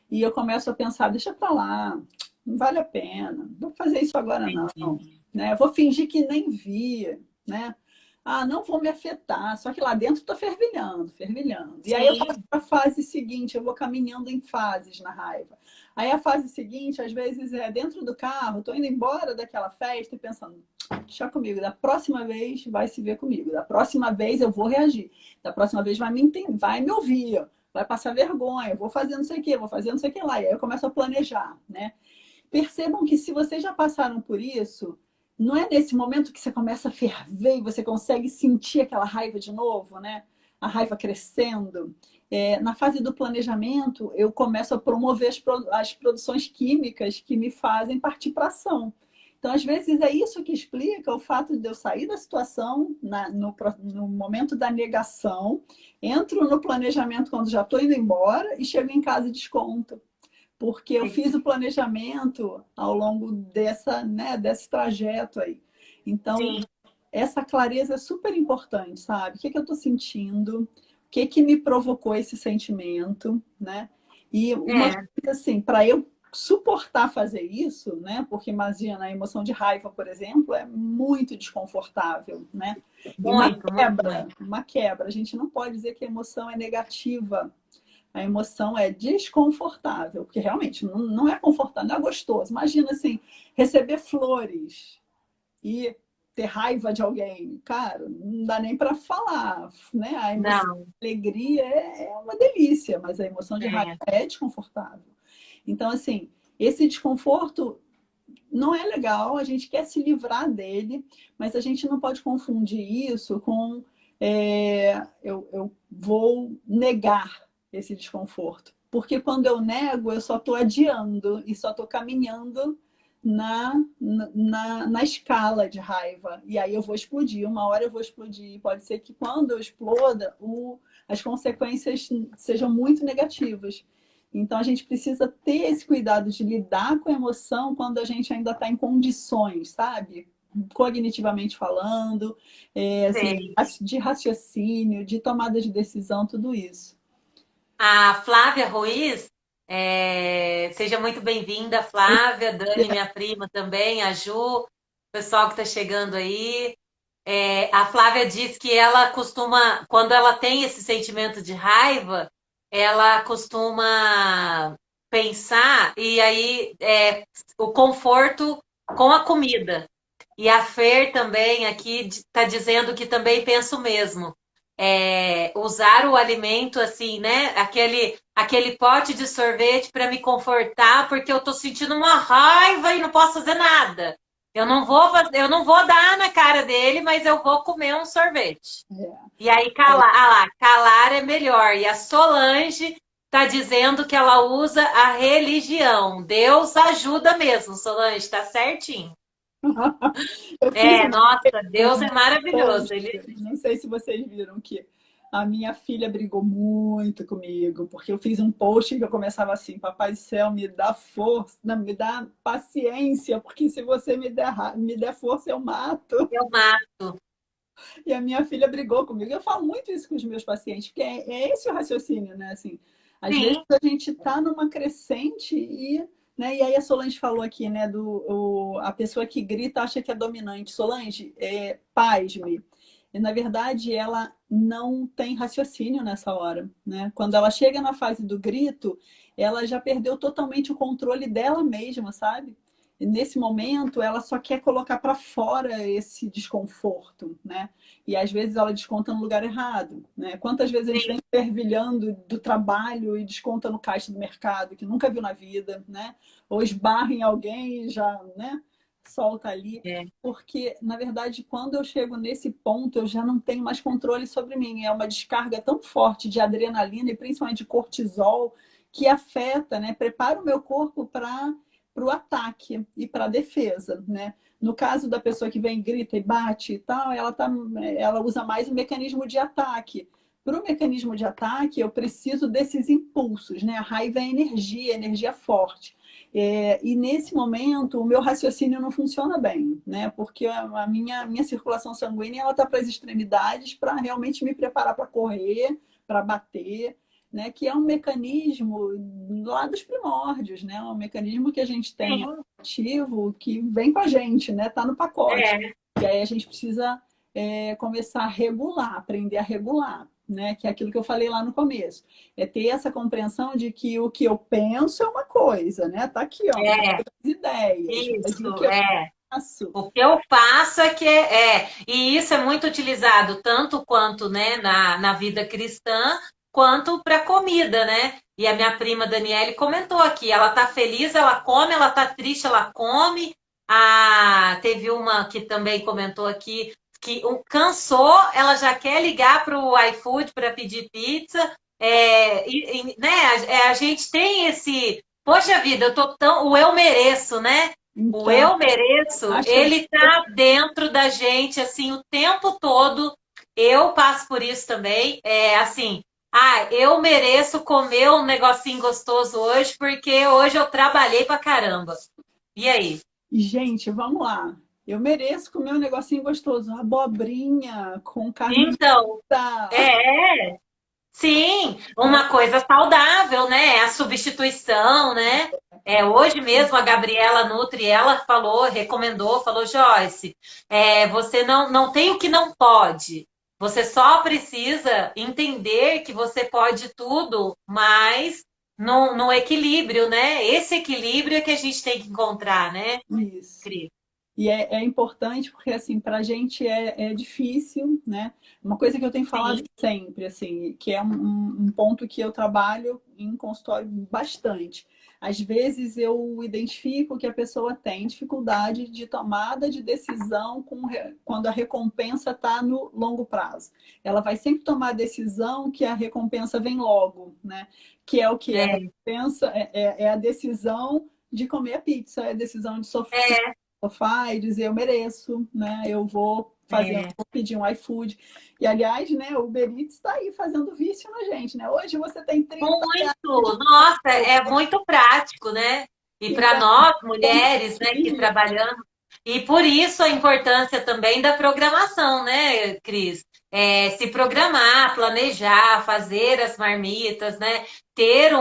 e eu começo a pensar, deixa pra lá, não vale a pena, não vou fazer isso agora não, entendi. né? Eu vou fingir que nem vi, né? Ah, não vou me afetar, só que lá dentro estou fervilhando, fervilhando. E aí eu passo Sim, para a fase seguinte, eu vou caminhando em fases na raiva. Aí a fase seguinte, às vezes, é dentro do carro, estou indo embora daquela festa e pensando, deixa comigo, da próxima vez vai se ver comigo, da próxima vez eu vou reagir, da próxima vez vai me entender, vai me ouvir, vai passar vergonha, vou fazer não sei o quê, vou fazer não sei o que lá. E aí eu começo a planejar, né? Percebam que se vocês já passaram por isso, não é nesse momento que você começa a ferver e você consegue sentir aquela raiva de novo, né? A raiva crescendo. Na fase do planejamento, eu começo a promover as produções químicas que me fazem partir para ação. Então, às vezes, é isso que explica o fato de eu sair da situação no momento da negação, entro no planejamento quando já estou indo embora e chego em casa e desconto porque eu fiz o planejamento ao longo né, desse trajeto aí. Então, sim. essa clareza é super importante, sabe? O que eu estou sentindo? O que me provocou esse sentimento, né? E uma É, coisa assim, para eu suportar fazer isso, né? Porque imagina, a emoção de raiva, por exemplo, é muito desconfortável, né? E muito, muito, muito. uma quebra. A gente não pode dizer que a emoção é negativa, a emoção é desconfortável, porque realmente não é confortável, não é gostoso. Imagina assim, receber flores e ter raiva de alguém. Cara, não dá nem para falar, né? A emoção Não, de alegria é uma delícia, mas a emoção de raiva é. é desconfortável. Então, assim, esse desconforto não é legal, a gente quer se livrar dele, mas a gente não pode confundir isso com eu vou negar esse desconforto. Porque quando eu nego, eu só estou adiando e só estou caminhando na escala de raiva. E aí eu vou explodir, uma hora eu vou explodir. Pode ser que quando eu exploda, as consequências sejam muito negativas. Então a gente precisa ter esse cuidado de lidar com a emoção quando a gente ainda está em condições, sabe? Cognitivamente falando, assim, Sei. de raciocínio, de tomada de decisão, tudo isso. A Flávia Ruiz, seja muito bem-vinda, Flávia, Dani, minha prima também, a Ju, o pessoal que está chegando aí. A Flávia diz que ela costuma, quando ela tem esse sentimento de raiva, ela costuma pensar e aí o conforto com a comida. E a Fer também aqui está dizendo que também pensa o mesmo. Usar o alimento assim, né? Aquele pote de sorvete para me confortar, porque eu estou sentindo uma raiva e não posso fazer nada. Eu não vou dar na cara dele, mas eu vou comer um sorvete. E aí calar, calar é melhor. E a Solange está dizendo que ela usa a religião. Deus ajuda mesmo, Solange, tá certinho. Eu fiz Nossa, um Deus é maravilhoso. post, não sei se vocês viram que a minha filha brigou muito comigo, porque eu fiz um post que eu começava assim, Papai do Céu, me dá força, não, me dá paciência, porque se você me der força, eu mato. Eu mato. E a minha filha brigou comigo. Eu falo muito isso com os meus pacientes, porque é esse o raciocínio, né? Assim, às vezes Sim, a gente está numa crescente né? E aí a Solange falou aqui, né? A pessoa que grita acha que é dominante. Solange, pasme. E, na verdade, ela não tem raciocínio nessa hora, né? Quando ela chega na fase do grito, ela já perdeu totalmente o controle dela mesma, sabe? E nesse momento, ela só quer colocar para fora esse desconforto, né? E às vezes ela desconta no lugar errado, né? Quantas vezes a gente sim. vem fervilhando do trabalho e desconta no caixa do mercado, que nunca viu na vida, né? Ou esbarra em alguém e já, né? Solta ali. É. Porque, na verdade, quando eu chego nesse ponto, eu já não tenho mais controle sobre mim. É uma descarga tão forte de adrenalina e principalmente de cortisol que afeta, né? Prepara o meu corpo para o ataque e para a defesa, né? No caso da pessoa que vem, grita e bate e tal, ela usa mais o mecanismo de ataque. Para o mecanismo de ataque, eu preciso desses impulsos, né? A raiva é energia forte. E nesse momento, o meu raciocínio não funciona bem, né? Porque a minha circulação sanguínea ela está para as extremidades para realmente me preparar para correr, para bater, né? Que é um mecanismo lá dos primórdios, né? Um mecanismo que a gente tem Sim. ativo que vem com a gente, né? Tá no pacote. É. E aí a gente precisa começar a regular, aprender a regular, né? Que é aquilo que eu falei lá no começo. É ter essa compreensão de que o que eu penso é uma coisa, né? Tá aqui, ó, É, ideias, mas o isso, que eu é. faço O que eu faço é que e isso é muito utilizado tanto quanto, né, na vida cristã, quanto para comida, né? E a minha prima Daniele comentou aqui, ela tá feliz, ela come, ela tá triste, ela come. Teve uma que também comentou aqui que cansou, ela já quer ligar para o iFood para pedir pizza. Né, a gente tem esse, poxa vida, o eu mereço, né? O então, eu mereço, acho que eu ele tá dentro da gente, assim, o tempo todo. Eu passo por isso também. É assim, eu mereço comer um negocinho gostoso hoje, porque hoje eu trabalhei pra caramba. E aí? gente, vamos lá. Eu mereço comer um negocinho gostoso, abobrinha com carne Então, moída. é, sim, Né? uma coisa saudável, né? A substituição, né? Hoje mesmo a Gabriela Nutri, ela falou, recomendou, falou, Joyce, você não tem o que não pode. Você só precisa entender que você pode tudo, mas no equilíbrio, né? Esse equilíbrio é que a gente tem que encontrar, né, Isso. Cris? E é importante porque, assim, para a gente é difícil, né? Uma coisa que eu tenho falado Sim, sempre, assim, que é um ponto que eu trabalho em consultório bastante. Às vezes eu identifico que a pessoa tem dificuldade de tomada de decisão quando a recompensa está no longo prazo. Ela vai sempre tomar a decisão que a recompensa vem logo, né? Que é o que? A é, recompensa é a decisão de comer a pizza, é a decisão de sofrer é, sofá e dizer eu mereço, né? Eu vou fazer, é. vou pedir um iFood. E aliás, né, o Uber Eats está aí fazendo vício na gente, né? Hoje você tem 30 Muito, nossa, é muito prático, né? E para então, nós, mulheres, né, que trabalhamos, e por isso a importância também da programação, né, Cris? Se programar, planejar, fazer as marmitas, né? Ter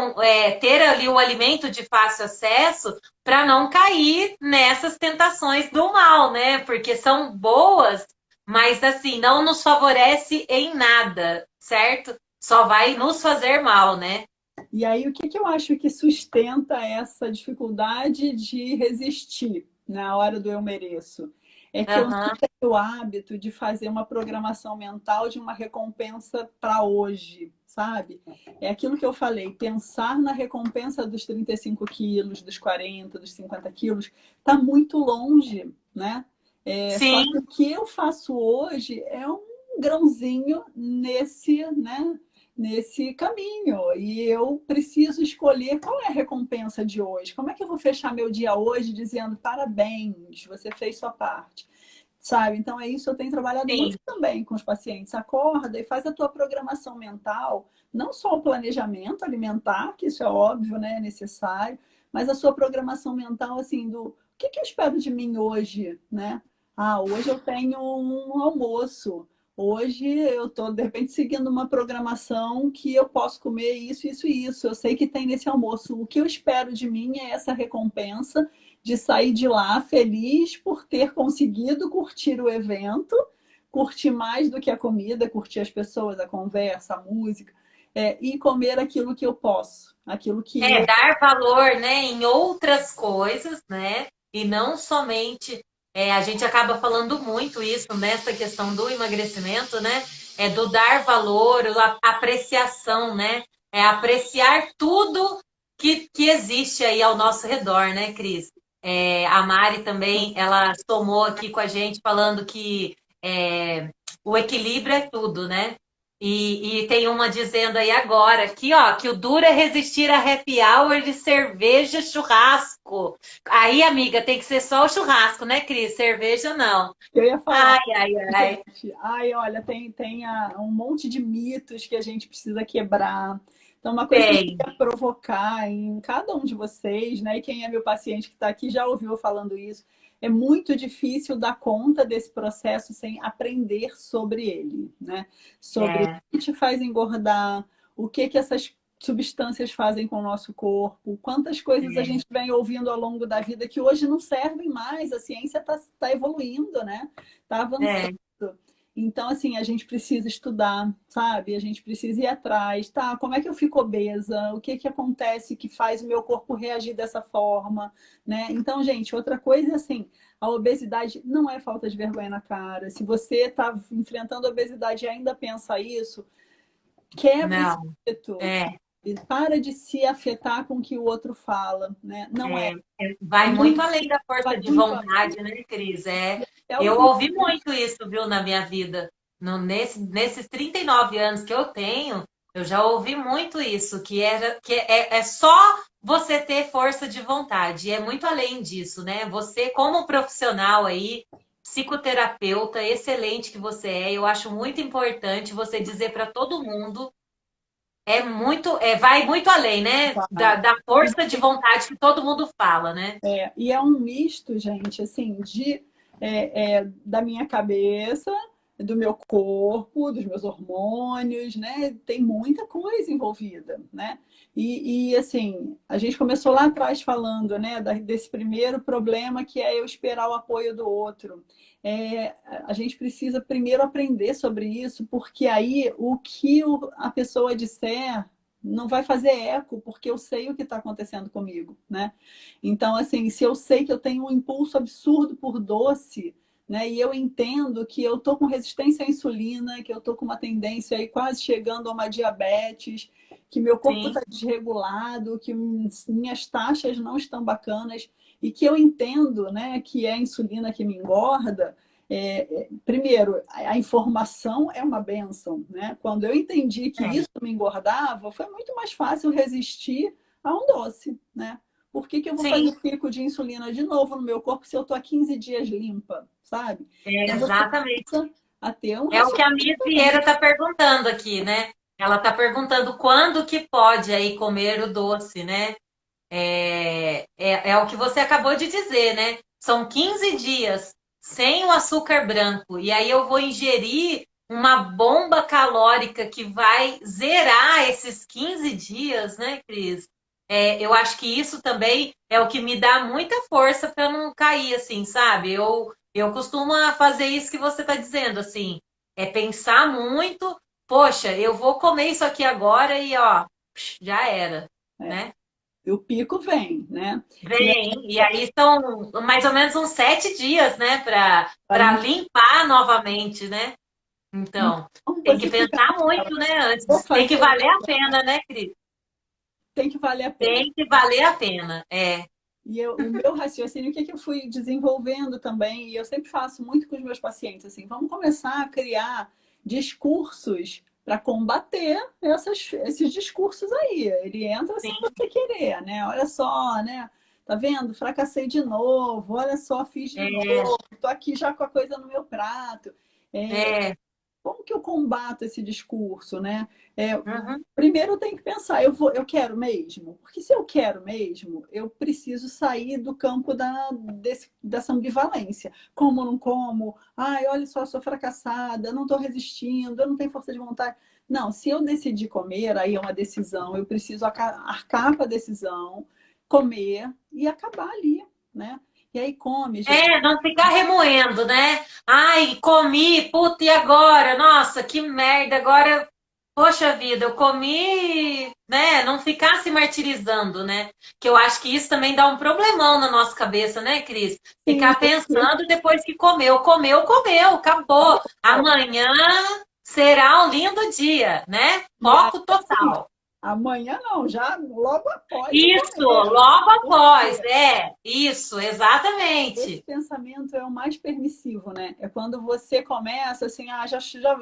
ali o alimento de fácil acesso para não cair nessas tentações do mal, né? Porque são boas, mas assim, não nos favorece em nada, certo? Só vai nos fazer mal, né? e aí o que, que eu acho que sustenta essa dificuldade de resistir na hora do eu mereço? É que eu não Aham, tenho o hábito de fazer uma programação mental de uma recompensa para hoje, sabe? É aquilo que eu falei, pensar na recompensa dos 35 quilos, dos 40, dos 50 quilos, está muito longe, né? Só que sim, o que eu faço hoje é um grãozinho nesse caminho. E eu preciso escolher qual é a recompensa de hoje. Como é que eu vou fechar meu dia hoje dizendo parabéns, você fez sua parte? Sabe? Então é isso, eu tenho trabalhado muito sim. também com os pacientes. Acorda e faz a tua programação mental, não só o planejamento alimentar, que isso é óbvio, né, é necessário, mas a sua programação mental assim do o que eu espero de mim hoje, né? Hoje eu tenho um almoço. Hoje eu estou, de repente, seguindo uma programação que eu posso comer isso, isso e isso. Eu sei que tem nesse almoço. O que eu espero de mim é essa recompensa de sair de lá feliz por ter conseguido curtir o evento, curtir mais do que a comida, curtir as pessoas, a conversa, a música, e comer aquilo que eu posso, aquilo que eu. Dar valor, né, em outras coisas, né? E não somente. A gente acaba falando muito isso nessa questão do emagrecimento, né? Do dar valor, a apreciação, né? Apreciar tudo que existe aí ao nosso redor, né, Cris? A Mari também, ela somou aqui com a gente falando que o equilíbrio é tudo, né? E tem uma dizendo aí agora, aqui, ó, que o duro é resistir a happy hour de cerveja e churrasco. Aí, amiga, tem que ser só o churrasco, né, Cris? Cerveja não. Eu ia falar, Ai, ai, ai. gente, ai, olha, tem um monte de mitos que a gente precisa quebrar. Então, uma coisa que eu Tem. queria provocar em cada um de vocês, né? E quem é meu paciente que está aqui já ouviu eu falando isso. É muito difícil dar conta desse processo sem aprender sobre ele, né? Sobre o É, que te faz engordar, o que que essas substâncias fazem com o nosso corpo, quantas coisas a é, gente vem ouvindo ao longo da vida que hoje não servem mais, a ciência está evoluindo, né? Está avançando. é. Então, assim, a gente precisa estudar, sabe? A gente precisa ir atrás, tá? Como é que eu fico obesa? O que que acontece que faz o meu corpo reagir dessa forma, né? Então, gente, outra coisa é assim, a obesidade não é falta de vergonha na cara. Se você está enfrentando a obesidade e ainda pensa isso, quebra esse Não. mito, É, sabe? Para de se afetar com o que o outro fala, né? Não é. É vai muito muito, além da vai força de muito além. vontade, né, Cris? É o Eu fim. ouvi muito isso, viu, na minha vida. Nesses 39 anos que eu tenho, eu já ouvi muito isso, que é só você ter força de vontade. E é muito além disso, né? Você, como profissional aí, psicoterapeuta excelente que você é, eu acho muito importante você dizer para todo mundo vai muito além, né? Da força de vontade que todo mundo fala, né? E é um misto, gente, assim, da minha cabeça, do meu corpo, dos meus hormônios, né? Tem muita coisa envolvida, né? Assim, a gente começou lá atrás falando, né, desse primeiro problema que é eu esperar o apoio do outro. A gente precisa primeiro aprender sobre isso, porque aí o que a pessoa disser não vai fazer eco, porque eu sei o que está acontecendo comigo, né? Então, assim, se eu sei que eu tenho um impulso absurdo por doce, né, e eu entendo que eu estou com resistência à insulina, que eu estou com uma tendência aí quase chegando a uma diabetes, que meu corpo Sim, está desregulado, que minhas taxas não estão bacanas, e que eu entendo, né, que é a insulina que me engorda. Primeiro, a informação é uma benção, né? Quando eu entendi que é. isso me engordava, foi muito mais fácil resistir a um doce, né? Por que que eu vou fazer Sim, pico de insulina de novo no meu corpo se eu estou há 15 dias limpa, sabe? Então você exatamente. começa a ter um É o que a raciocínio Mia Vieira diferente. está perguntando aqui, né? Ela está perguntando quando que pode aí comer o doce, né? É o que você acabou de dizer, né? São 15 dias sem o açúcar branco. E aí eu vou ingerir uma bomba calórica que vai zerar esses 15 dias, né, Cris? Eu acho que isso também é o que me dá muita força para não cair, assim, sabe? Eu costumo fazer isso que você está dizendo, assim, é pensar muito, poxa, eu vou comer isso aqui agora e, ó, já era, É. né? E o pico vem, né? E aí, Vem, e aí são mais ou menos uns 7 dias, né, para para limpar novamente, né? Então, então tem que você fica pensar naquela, muito, né, vou antes. Tem que fazer, valer a pena, né, Cris? tem que valer a pena. Tem que valer a pena. É, O meu raciocínio, o que que eu fui desenvolvendo também, e eu sempre faço muito com os meus pacientes, assim, vamos começar a criar discursos para combater esses discursos aí. Ele entra sem sim, você querer, né? Olha só, né? Tá vendo? Fracassei de novo, olha só, fiz de é, novo, tô aqui já com a coisa no meu prato. É, é. como que eu combato esse discurso, né? Uhum, Primeiro eu tenho que pensar, eu quero mesmo? Porque se eu quero mesmo, eu preciso sair do campo dessa ambivalência. Como, não como? Ai, olha só, eu sou fracassada, não estou resistindo, eu não tenho força de vontade. Não, se eu decidir comer, aí é uma decisão, eu preciso arcar com a decisão, comer e acabar ali, né? E aí come, gente. Não ficar remoendo, né? Ai, comi, puta, e agora? Nossa, que merda, agora, poxa vida, eu comi, né? Não ficar se martirizando, né? Que eu acho que isso também dá um problemão na nossa cabeça, né, Cris? Sim, Ficar pensando depois que comeu, comeu, comeu, acabou. acabou. Amanhã será um lindo dia, né? E aí, Foco assim, total. Amanhã não, já logo após Isso, comer. logo após, Porque isso, esse exatamente. pensamento é o mais permissivo, né? É quando você começa assim,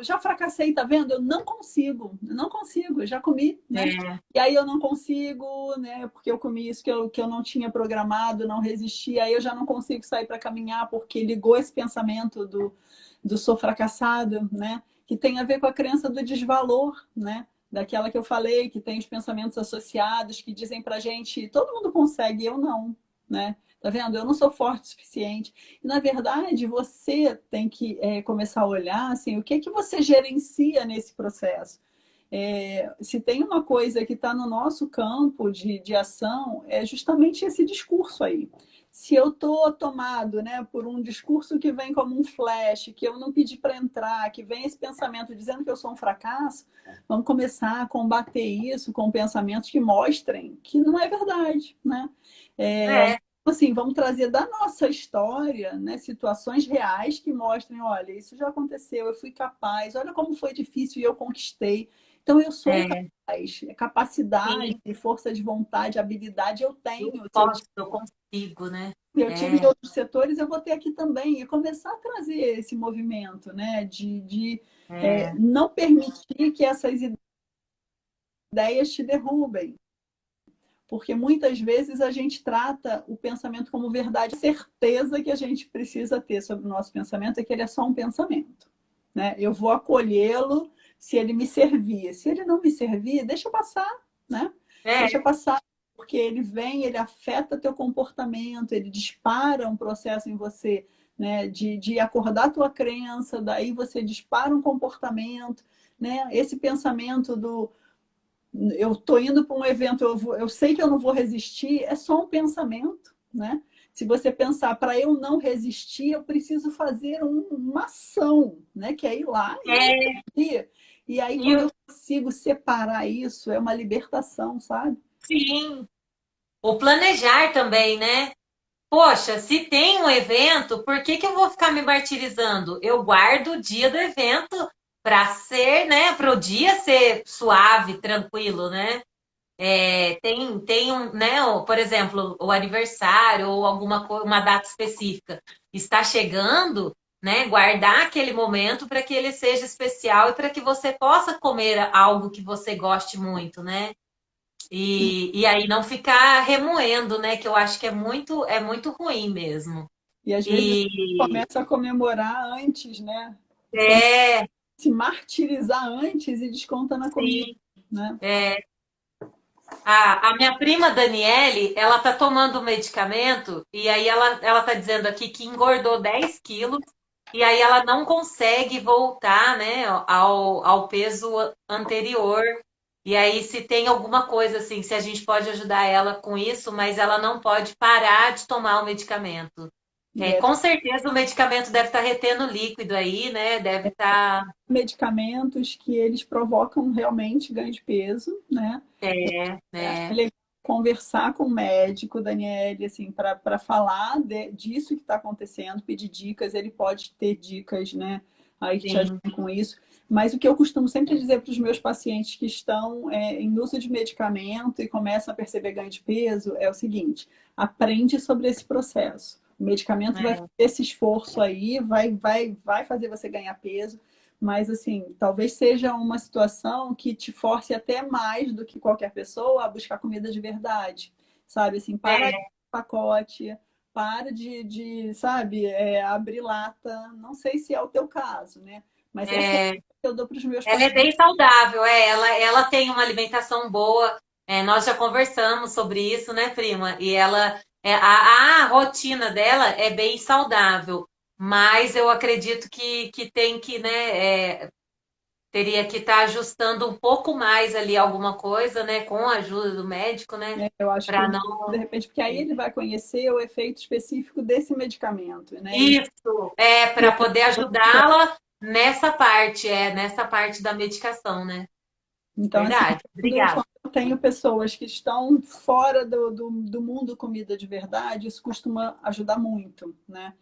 já fracassei, tá vendo? Eu não consigo, eu já comi, né? É, E aí eu não consigo, né? Porque eu comi isso que eu não tinha programado, não resisti, aí eu já não consigo sair para caminhar, porque ligou esse pensamento do sou fracassado, né? Que tem a ver com a crença do desvalor, né? Daquela que eu falei, que tem os pensamentos associados, que dizem pra gente, todo mundo consegue, eu não, né? Tá vendo? Eu não sou forte o suficiente. E, na verdade, você tem que começar a olhar assim, o que que você gerencia nesse processo. Se tem uma coisa que está no nosso campo de ação, é justamente esse discurso aí. Se eu estou tomado, né, por um discurso que vem como um flash, que eu não pedi para entrar, que vem esse pensamento dizendo que eu sou um fracasso, vamos começar a combater isso com pensamentos que mostrem que não é verdade, né? é, Assim, vamos trazer da nossa história, né, situações reais que mostrem, olha, isso já aconteceu, eu fui capaz, olha como foi difícil e eu conquistei. Então, eu sou é, capaz, capacidade, sim, força de vontade, habilidade eu eu tenho. Se posso, eu consigo, né? eu tive em É, outros setores, eu vou ter aqui também. E começar a trazer esse movimento, né, é, não permitir que essas ideias te derrubem. Porque muitas vezes a gente trata o pensamento como verdade. A certeza que a gente precisa ter sobre o nosso pensamento é que ele é só um pensamento, né? Eu vou acolhê-lo se ele me servir. Se ele não me servir, deixa passar, né? Deixa é, passar, porque ele vem, ele afeta teu comportamento, ele dispara um processo em você, né? De acordar a tua crença, daí você dispara um comportamento, né? Esse pensamento do eu estou indo para um evento, eu sei que eu não vou resistir, é só um pensamento, né? Se você pensar, para eu não resistir, eu preciso fazer uma ação, né? Que é ir lá e é, resistir. E aí, e quando eu consigo separar isso, é uma libertação, sabe? sim, o planejar também, né? Poxa, se tem um evento, por que que eu vou ficar me martirizando? Eu guardo o dia do evento para ser, né, para o dia ser suave, tranquilo, né? Tem um, né, por exemplo, o aniversário ou uma data específica está chegando, né? Guardar aquele momento para que ele seja especial e para que você possa comer algo que você goste muito, né? E aí não ficar remoendo, né? Que eu acho que é muito ruim mesmo. E às vezes a gente E começa a comemorar antes, né? Começa é, a se martirizar antes e desconta na comida, sim, né? é, a minha prima Daniele, ela tá tomando medicamento e aí ela tá dizendo aqui que engordou 10 quilos e aí ela não consegue voltar, né, ao peso anterior. E aí, se tem alguma coisa assim, se a gente pode ajudar ela com isso, mas ela não pode parar de tomar o medicamento. E é Com certeza o medicamento deve estar retendo líquido aí, né? Deve estar. medicamentos que eles provocam realmente ganho de peso, né? É Né? legal conversar com o médico, Daniele, assim, para falar disso que está acontecendo, pedir dicas, ele pode ter dicas, né, aí que te Sim. ajudem com isso. Mas o que eu costumo sempre dizer para os meus pacientes que estão em uso de medicamento e começam a perceber ganho de peso é o seguinte: aprende sobre esse processo. O medicamento vai fazer É, esse esforço aí, vai fazer você ganhar peso, mas, assim, talvez seja uma situação que te force até mais do que qualquer pessoa a buscar comida de verdade, sabe? Assim, para de é, pacote, para sabe, abrir lata. Não sei se é o teu caso, né? Mas essa é a é. dica que eu dou para os meus Ela é pacientes. bem saudável, ela tem uma alimentação boa. Nós já conversamos sobre isso, né, prima? E a rotina dela é bem saudável, mas eu acredito que tem que, né, teria que estar ajustando um pouco mais ali alguma coisa, né, com a ajuda do médico, né, Né? Eu acho que para o não. de repente, porque aí ele vai conhecer o efeito específico desse medicamento, né? E Isso, para poder ajudá-la nessa parte da medicação, né? então, assim, Verdade. quando Obrigada. tenho pessoas que estão fora do mundo comida de verdade, isso costuma ajudar muito, né?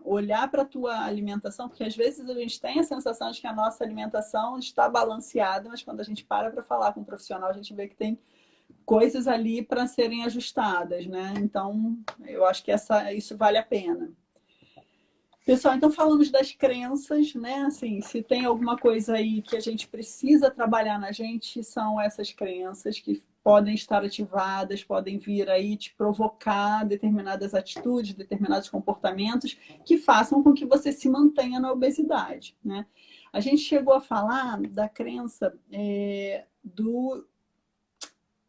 Olhar para a tua alimentação, porque às vezes a gente tem a sensação de que a nossa alimentação está balanceada, mas quando a gente para falar com um profissional, a gente vê que tem coisas ali para serem ajustadas, né? Então, eu acho que isso vale a pena. Pessoal, então falamos das crenças, né? Assim, se tem alguma coisa aí que a gente precisa trabalhar na gente, são essas crenças que podem estar ativadas, podem vir aí te provocar determinadas atitudes, determinados comportamentos que façam com que você se mantenha na obesidade, né? A gente chegou a falar da crença do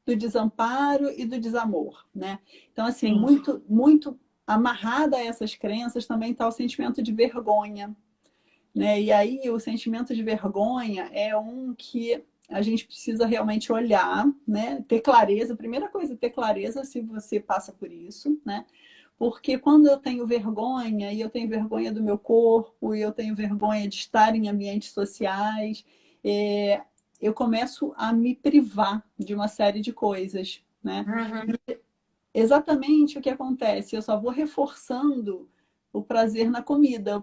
desamparo e do desamor, né? Então, assim, muito amarrada a essas crenças também está o sentimento de vergonha, né? E aí o sentimento de vergonha é um que a gente precisa realmente olhar, né? Ter clareza. A primeira coisa é ter clareza se você passa por isso, né? Porque quando eu tenho vergonha, e eu tenho vergonha do meu corpo, e eu tenho vergonha de estar em ambientes sociais, eu começo a me privar de uma série de coisas, né? Uhum. Exatamente o que acontece. Eu só vou reforçando o prazer na comida,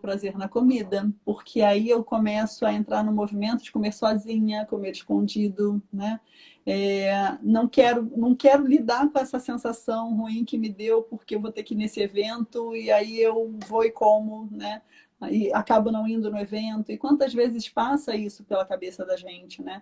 porque aí eu começo a entrar no movimento de comer sozinha, comer escondido, né? Não quero lidar com essa sensação ruim que me deu, porque eu vou ter que ir nesse evento, e aí eu vou e como, né? E acabo não indo no evento. E quantas vezes passa isso pela cabeça da gente, né?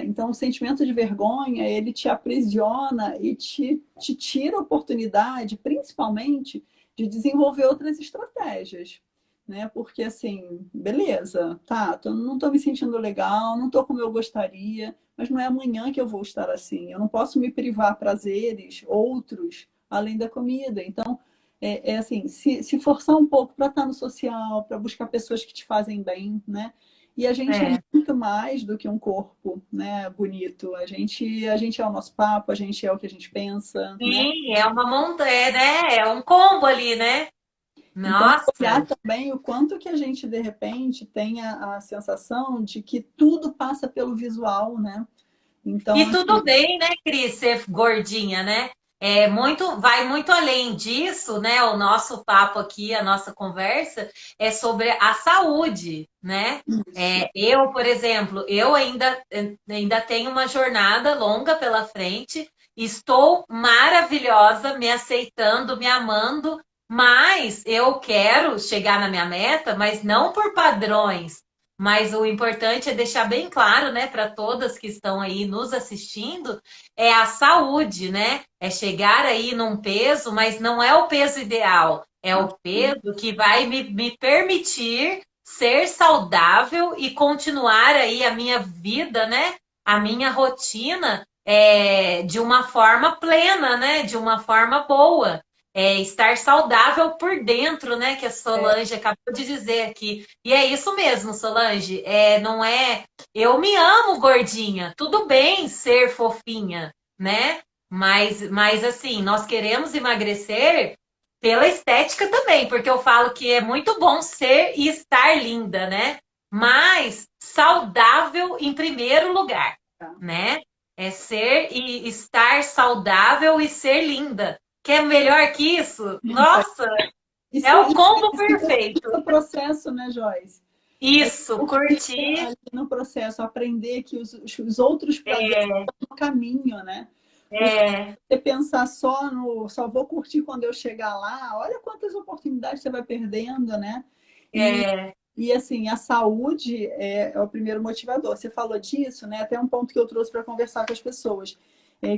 Então, o sentimento de vergonha, ele te aprisiona e te tira a oportunidade, principalmente, de desenvolver outras estratégias, né? Porque, assim, beleza, tá, não estou me sentindo legal, não estou como eu gostaria, mas não é amanhã que eu vou estar assim. Eu não posso me privar prazeres outros, além da comida. Então, assim, se forçar um pouco para estar no social, para buscar pessoas que te fazem bem, né? E a gente é muito mais do que um corpo, né, bonito. A gente é o nosso papo, a gente é o que a gente pensa, né? Sim, é uma montanha, né? É um combo ali, né? Então, Nossa. olhar também o quanto que a gente, de repente, tem a sensação de que tudo passa pelo visual, né? Então, E assim, tudo bem, né, Cris, ser gordinha, né? Vai muito além disso, né? O nosso papo aqui, a nossa conversa é sobre a saúde, né? isso. Eu, por exemplo, eu ainda tenho uma jornada longa pela frente, estou maravilhosa, me aceitando, me amando, mas eu quero chegar na minha meta, mas não por padrões. Mas o importante é deixar bem claro, né, para todas que estão aí nos assistindo, é a saúde, né? É chegar aí num peso, mas não é o peso ideal, é o peso que vai me permitir ser saudável e continuar aí a minha vida, né? A minha rotina de uma forma plena, né? De uma forma boa. Estar saudável por dentro, né? Que a Solange acabou de dizer aqui. E é isso mesmo, Solange. Não é. Eu me amo, gordinha. Tudo bem ser fofinha, né? Mas assim, nós queremos emagrecer pela estética também, porque eu falo que é muito bom ser e estar linda, né? Mas saudável em primeiro lugar, né? É ser e estar saudável e ser linda. Quer melhor que isso? Nossa, é Isso, o combo isso curtir perfeito. o processo, né, Joyce? Isso, Curtir curtir. ali no processo, aprender que os outros prazeres É, estão no caminho, né? Porque é, você pensar só vou curtir quando eu chegar lá, olha quantas oportunidades você vai perdendo, né? E, é, e assim, a saúde é o primeiro motivador. Você falou disso, né? Até um ponto que eu trouxe para conversar com as pessoas.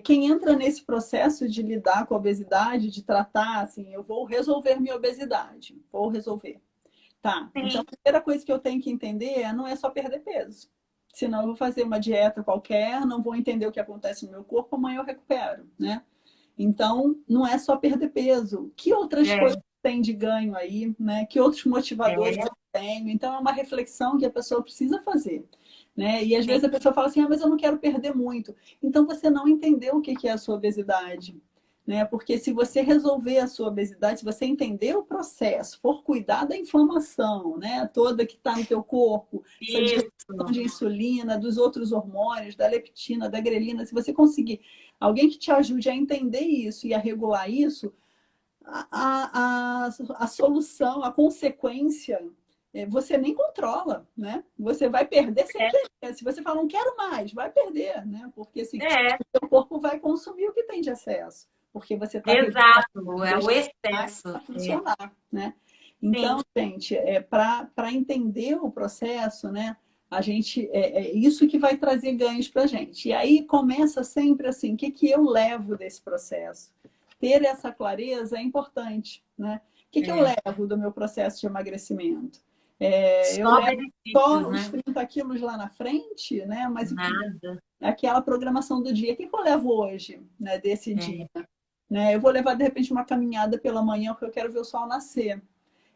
Quem entra nesse processo de lidar com a obesidade, de tratar, assim, eu vou resolver minha obesidade, vou resolver. Tá, então sim, a primeira coisa que eu tenho que entender não é só perder peso. Senão eu vou fazer uma dieta qualquer, não vou entender o que acontece no meu corpo, amanhã eu recupero, né? Então, não é só perder peso. Que outras é, coisas tem de ganho aí, né? Que outros motivadores é, eu tenho? Então, é uma reflexão que a pessoa precisa fazer, né? E às vezes a sim, pessoa fala assim, mas eu não quero perder muito. Então, você não entendeu o que é a sua obesidade, né? Porque se você resolver a sua obesidade, se você entender o processo, for cuidar da inflamação, né? Toda que está no teu corpo, essa desregulação Isso. de insulina, dos outros hormônios, da leptina, da grelina, se você conseguir alguém que te ajude a entender isso e a regular isso, a solução, a consequência, você nem controla, né? Você vai perder sem É. querer. Se você falar, não quero mais, vai perder, né? Porque assim, É, o seu corpo vai consumir o que tem de excesso, porque você está regulando, exato, é o deixando excesso. a funcionar, né? Sim, Então, gente, para entender o processo, né? A gente é isso que vai trazer ganhos para a gente. E aí começa sempre assim, o que, que eu levo desse processo? Ter essa clareza é importante, né? O que, que eu é. levo do meu processo de emagrecimento? Eu Só levo benefícios, só os né? 30 quilos lá na frente, né? Mas Nada. aquela programação do dia, o que, que eu levo hoje, né, desse dia? É, Né? Eu vou levar, de repente, uma caminhada pela manhã, porque eu quero ver o sol nascer.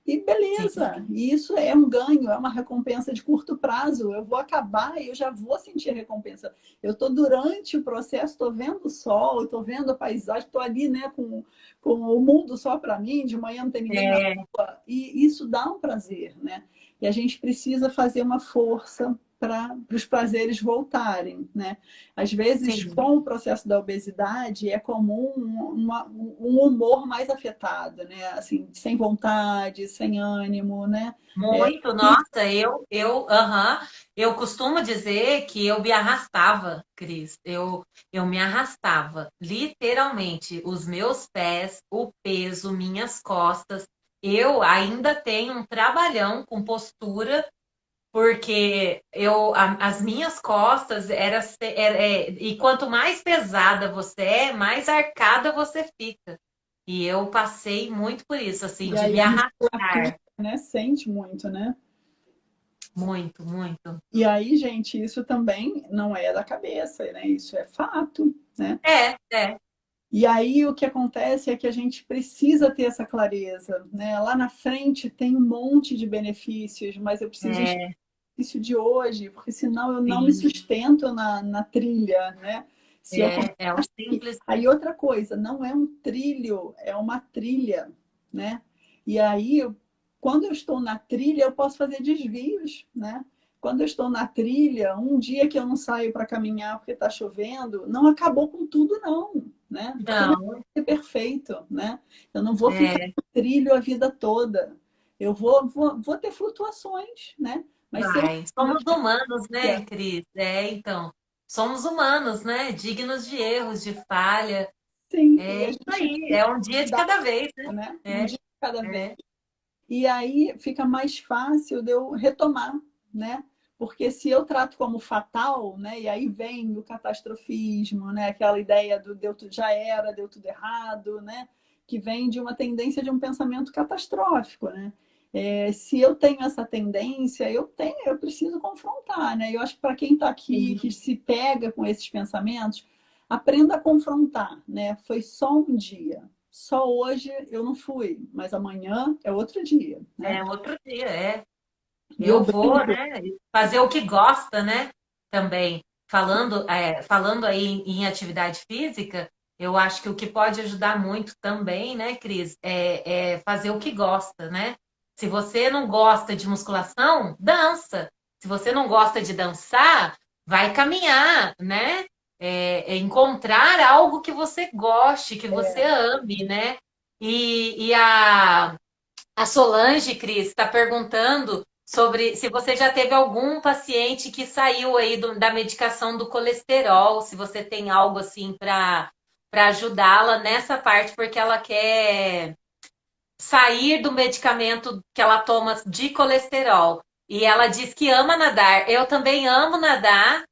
E sim. beleza, e isso é um ganho, é uma recompensa de curto prazo. Eu vou acabar e eu já vou sentir a recompensa. Eu estou durante o processo, estou vendo o sol, estou vendo a paisagem, estou ali, né, com o mundo só para mim, de manhã não tem ninguém na É, rua, e isso dá um prazer, né? E a gente precisa fazer uma força para os prazeres voltarem, né? Às vezes, sim. com o processo da obesidade, é comum um humor mais afetado, né? Assim, sem vontade, sem ânimo, né? Muito, nossa, eu costumo dizer que eu me arrastava, Cris. Eu me arrastava, literalmente, os meus pés, o peso, minhas costas. Eu ainda tenho um trabalhão com postura, porque as minhas costas e quanto mais pesada você é, mais arcada você fica. E eu passei muito por isso, assim, E de aí me a musculatura, arrastar. né, sente muito, né? Muito, muito. E aí, gente, isso também não é da cabeça, né? Isso é fato, né? É, é, E aí o que acontece é que a gente precisa ter essa clareza, né? Lá na frente tem um monte de benefícios, mas eu preciso enxergar é, isso de hoje, porque senão eu não me sim, sustento na trilha, né? Se eu é o simples. Aí outra coisa, não é um trilho, é uma trilha, né? E aí, quando eu estou na trilha, eu posso fazer desvios, né? Quando eu estou na trilha, um dia que eu não saio para caminhar porque está chovendo, não acabou com tudo, não, né? Porque não Não, é perfeito, né? Eu não vou ficar é, no trilho a vida toda. Eu vou ter flutuações, né? Mas se eu vai. Somos humanos, né, Cris? É, então. Somos humanos, né? Dignos de erros, de falha. sim, e É a isso gente aí, é um dia de dá, cada vez, né? né? Um É, dia de cada vez. é, E aí fica mais fácil de eu retomar, né? Porque se eu trato como fatal, né? E aí vem o catastrofismo, né? Aquela ideia do deu tudo, já era, deu tudo errado, né? Que vem de uma tendência de um pensamento catastrófico, né? Se eu tenho essa tendência, eu preciso confrontar, né? Eu acho que para quem está aqui, sim. que se pega com esses pensamentos, aprenda a confrontar, né? Foi só um dia, só hoje eu não fui, mas amanhã é outro dia, né? É outro dia, é. E eu Eu vou, brinco, né? Fazer o que gosta, né? Também. Falando aí em atividade física, eu acho que o que pode ajudar muito também, né, Cris, é fazer o que gosta, né? Se você não gosta de musculação, dança. Se você não gosta de dançar, vai caminhar, né? Encontrar algo que você goste, que você ame, né? E a Solange, Cris, está perguntando sobre se você já teve algum paciente que saiu aí da medicação do colesterol, se você tem algo assim para ajudá-la nessa parte, porque ela quer sair do medicamento que ela toma de colesterol. E ela diz que ama nadar. Eu também amo nadar.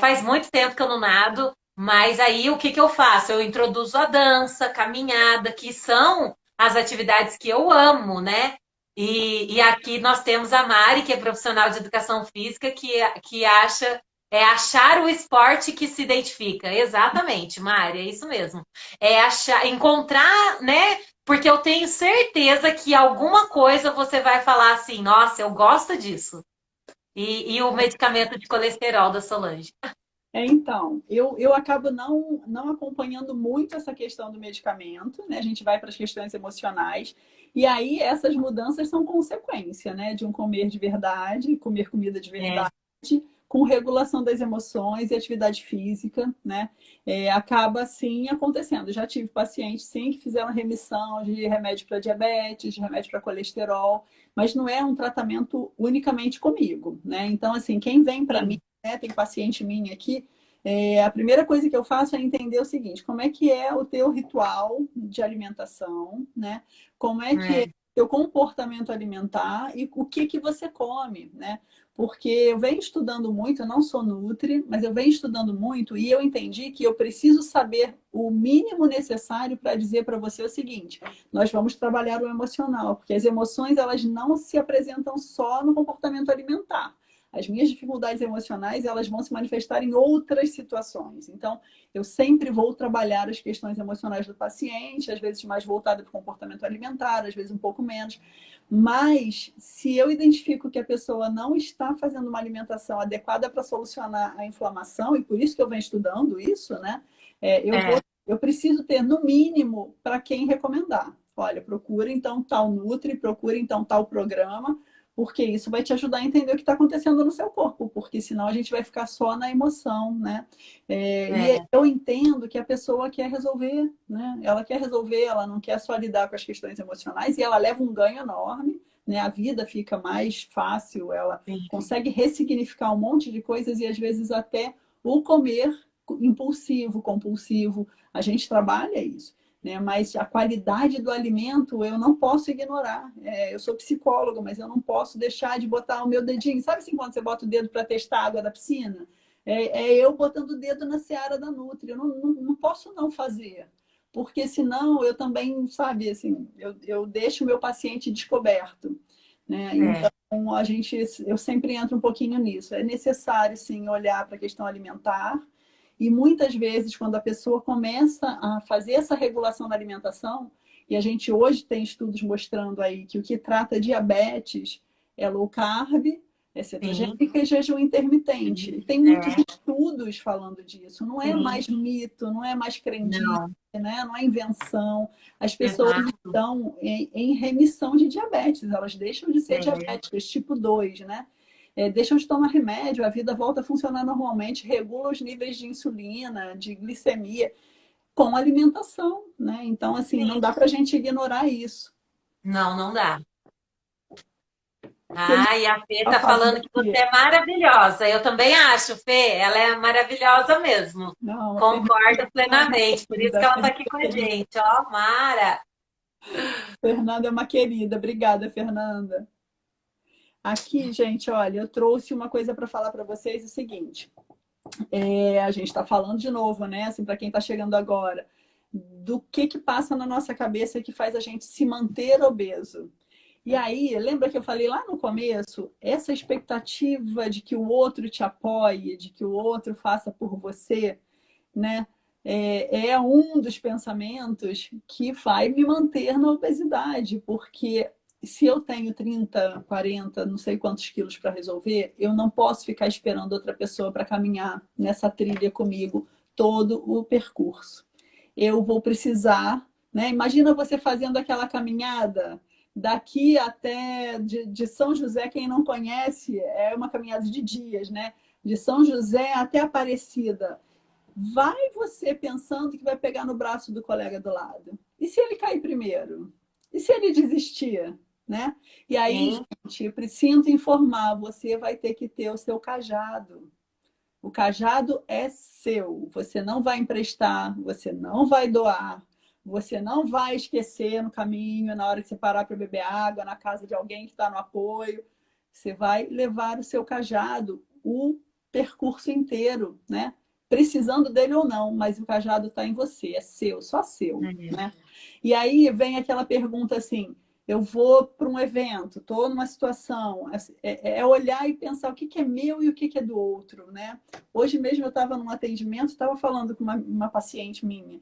Faz muito tempo que eu não nado, mas aí o que que eu faço? Eu introduzo a dança, caminhada, que são as atividades que eu amo, né? E aqui nós temos a Mari, que é profissional de educação física, que acha achar o esporte que se identifica. Exatamente, Mari, é isso mesmo. É achar, encontrar, né? Porque eu tenho certeza que alguma coisa você vai falar assim, nossa, eu gosto disso. E o medicamento de colesterol da Solange. Então, eu acabo não acompanhando muito essa questão do medicamento, né? A gente vai para as questões emocionais, e aí essas mudanças são consequência, né? De um comer de verdade, comer comida de É, verdade, com regulação das emoções e atividade física, né? Acaba sim acontecendo. Já tive pacientes, sim, que fizeram remissão de remédio para diabetes, de remédio para colesterol, mas não é um tratamento unicamente comigo, né? Então, assim, quem vem para mim, sim. né, tem paciente minha aqui, a primeira coisa que eu faço é entender o seguinte: como é que é o teu ritual de alimentação, né? Como é que é É, o teu comportamento alimentar e o que que você come, né? Porque eu venho estudando muito, eu não sou nutri, mas eu venho estudando muito e eu entendi que eu preciso saber o mínimo necessário para dizer para você o seguinte: nós vamos trabalhar o emocional, porque as emoções elas não se apresentam só no comportamento alimentar. As minhas dificuldades emocionais, elas vão se manifestar em outras situações. Então, eu sempre vou trabalhar as questões emocionais do paciente, às vezes mais voltada para o comportamento alimentar, às vezes um pouco menos. Mas, se eu identifico que a pessoa não está fazendo uma alimentação adequada para solucionar a inflamação, e por isso que eu venho estudando isso, né? é, Eu preciso ter, no mínimo, para quem recomendar. Olha, procura então tal Nutri, procura então tal programa, porque isso vai te ajudar a entender o que está acontecendo no seu corpo, porque senão a gente vai ficar só na emoção, né? E é, eu entendo que a pessoa quer resolver, né? Ela quer resolver, ela não quer só lidar com as questões emocionais e ela leva um ganho enorme, né? A vida fica mais fácil, ela sim. consegue ressignificar um monte de coisas e às vezes até o comer impulsivo, compulsivo, a gente trabalha isso. Né? Mas a qualidade do alimento eu não posso ignorar. Eu sou psicóloga, mas eu não posso deixar de botar o meu dedinho. Sabe assim quando você bota o dedo para testar a água da piscina? Eu botando o dedo na seara da Nutri. Eu não posso não fazer. Porque senão eu também, sabe, assim, eu deixo o meu paciente descoberto. Né? É, Então, eu sempre entro um pouquinho nisso. É necessário, sim, olhar para a questão alimentar, e muitas vezes, quando a pessoa começa a fazer essa regulação da alimentação, e a gente hoje tem estudos mostrando aí que o que trata diabetes é low carb, é sim, cetogênica e jejum intermitente. sim, E tem muitos estudos falando disso. Não é sim. mais mito, não é mais crendice, Não, né? Não é invenção. As pessoas exato. estão em remissão de diabetes, elas deixam de ser É, diabéticas tipo 2, né? Deixam de tomar remédio, a vida volta a funcionar normalmente, regula os níveis de insulina, de glicemia, com alimentação, né? Então, assim, não sim. dá para a gente ignorar isso. Não, não dá. Que a gente Ah, e a Fê está tá falando falando que você aqui. é maravilhosa. Eu também acho, Fê, ela é maravilhosa mesmo. Não, a Concordo Fernanda é uma plenamente. Por isso querida, que a ela tá Fernanda aqui é com a querida. gente, ó, Mara. Fernanda é uma querida. Obrigada, Fernanda. Aqui, gente, olha, eu trouxe uma coisa para falar para vocês, o seguinte. A gente está falando de novo, né? Assim, para quem está chegando agora, do que passa na nossa cabeça que faz a gente se manter obeso. E aí, lembra que eu falei lá no começo, essa expectativa de que o outro te apoie, de que o outro faça por você, né? É um dos pensamentos que vai me manter na obesidade, porque se eu tenho 30, 40, não sei quantos quilos para resolver, eu não posso ficar esperando outra pessoa para caminhar nessa trilha comigo todo o percurso. Eu vou precisar, né? Imagina você fazendo aquela caminhada daqui até de São José, quem não conhece, é uma caminhada de dias, né? De São José até Aparecida. Vai você pensando que vai pegar no braço do colega do lado. E se ele cair primeiro? E se ele desistir? Né? E aí, Sim, gente, eu preciso informar, você vai ter que ter o seu cajado. O cajado é seu. Você não vai emprestar, você não vai doar, você não vai esquecer no caminho, na hora que você parar para beber água, na casa de alguém que está no apoio. Você vai levar o seu cajado o percurso inteiro, né? Precisando dele ou não, mas o cajado está em você, é seu, só seu, é, né? E aí vem aquela pergunta assim: eu vou para um evento, estou numa situação, é olhar e pensar o que é meu e o que é do outro, né? Hoje mesmo eu estava num atendimento, estava falando com uma paciente minha.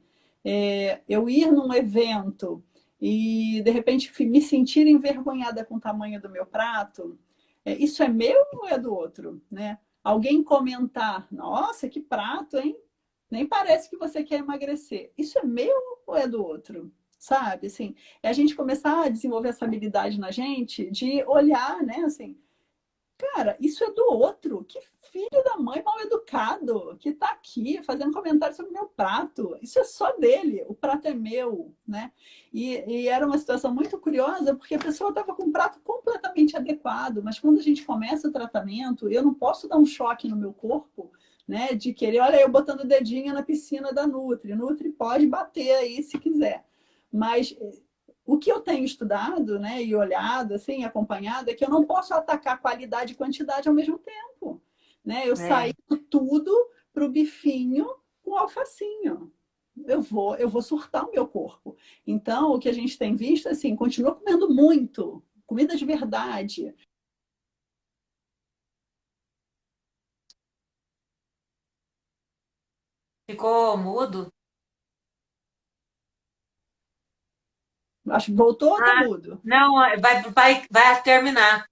Eu ir num evento e, de repente, me sentir envergonhada com o tamanho do meu prato, isso é meu ou é do outro, né? Alguém comentar, nossa, que prato, hein? Nem parece que você quer emagrecer. Isso é meu ou é do outro? Sabe, assim, é a gente começar a desenvolver essa habilidade na gente de olhar, né, assim, cara, isso é do outro. Que filho da mãe mal educado que tá aqui fazendo comentário sobre o meu prato. Isso é só dele. O prato é meu, né? E era uma situação muito curiosa porque a pessoa estava com um prato completamente adequado, mas quando a gente começa o tratamento, eu não posso dar um choque no meu corpo, né? De querer, olha, eu botando o dedinho na piscina da Nutri. Nutri pode bater aí se quiser. Mas o que eu tenho estudado, né, e olhado, assim, acompanhado, é que eu não posso atacar qualidade e quantidade ao mesmo tempo, né? Eu saí É. do tudo para o bifinho com o alfacinho. Eu vou surtar o meu corpo. Então, o que a gente tem visto, assim, continua comendo muito, comida de verdade. Ficou mudo? Acho que voltou ou tá Ah, mudo? não, vai terminar.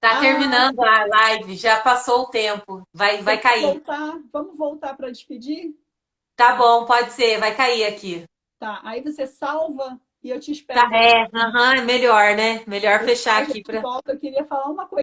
Tá Ah, terminando a live, já passou o tempo. Vai cair. vamos voltar para despedir? Tá bom, pode ser, vai cair aqui. Tá, aí você salva e eu te Tá, espero voltar. aham, é melhor, né? Melhor E fechar a aqui gente para. volta. Eu queria falar uma coisa.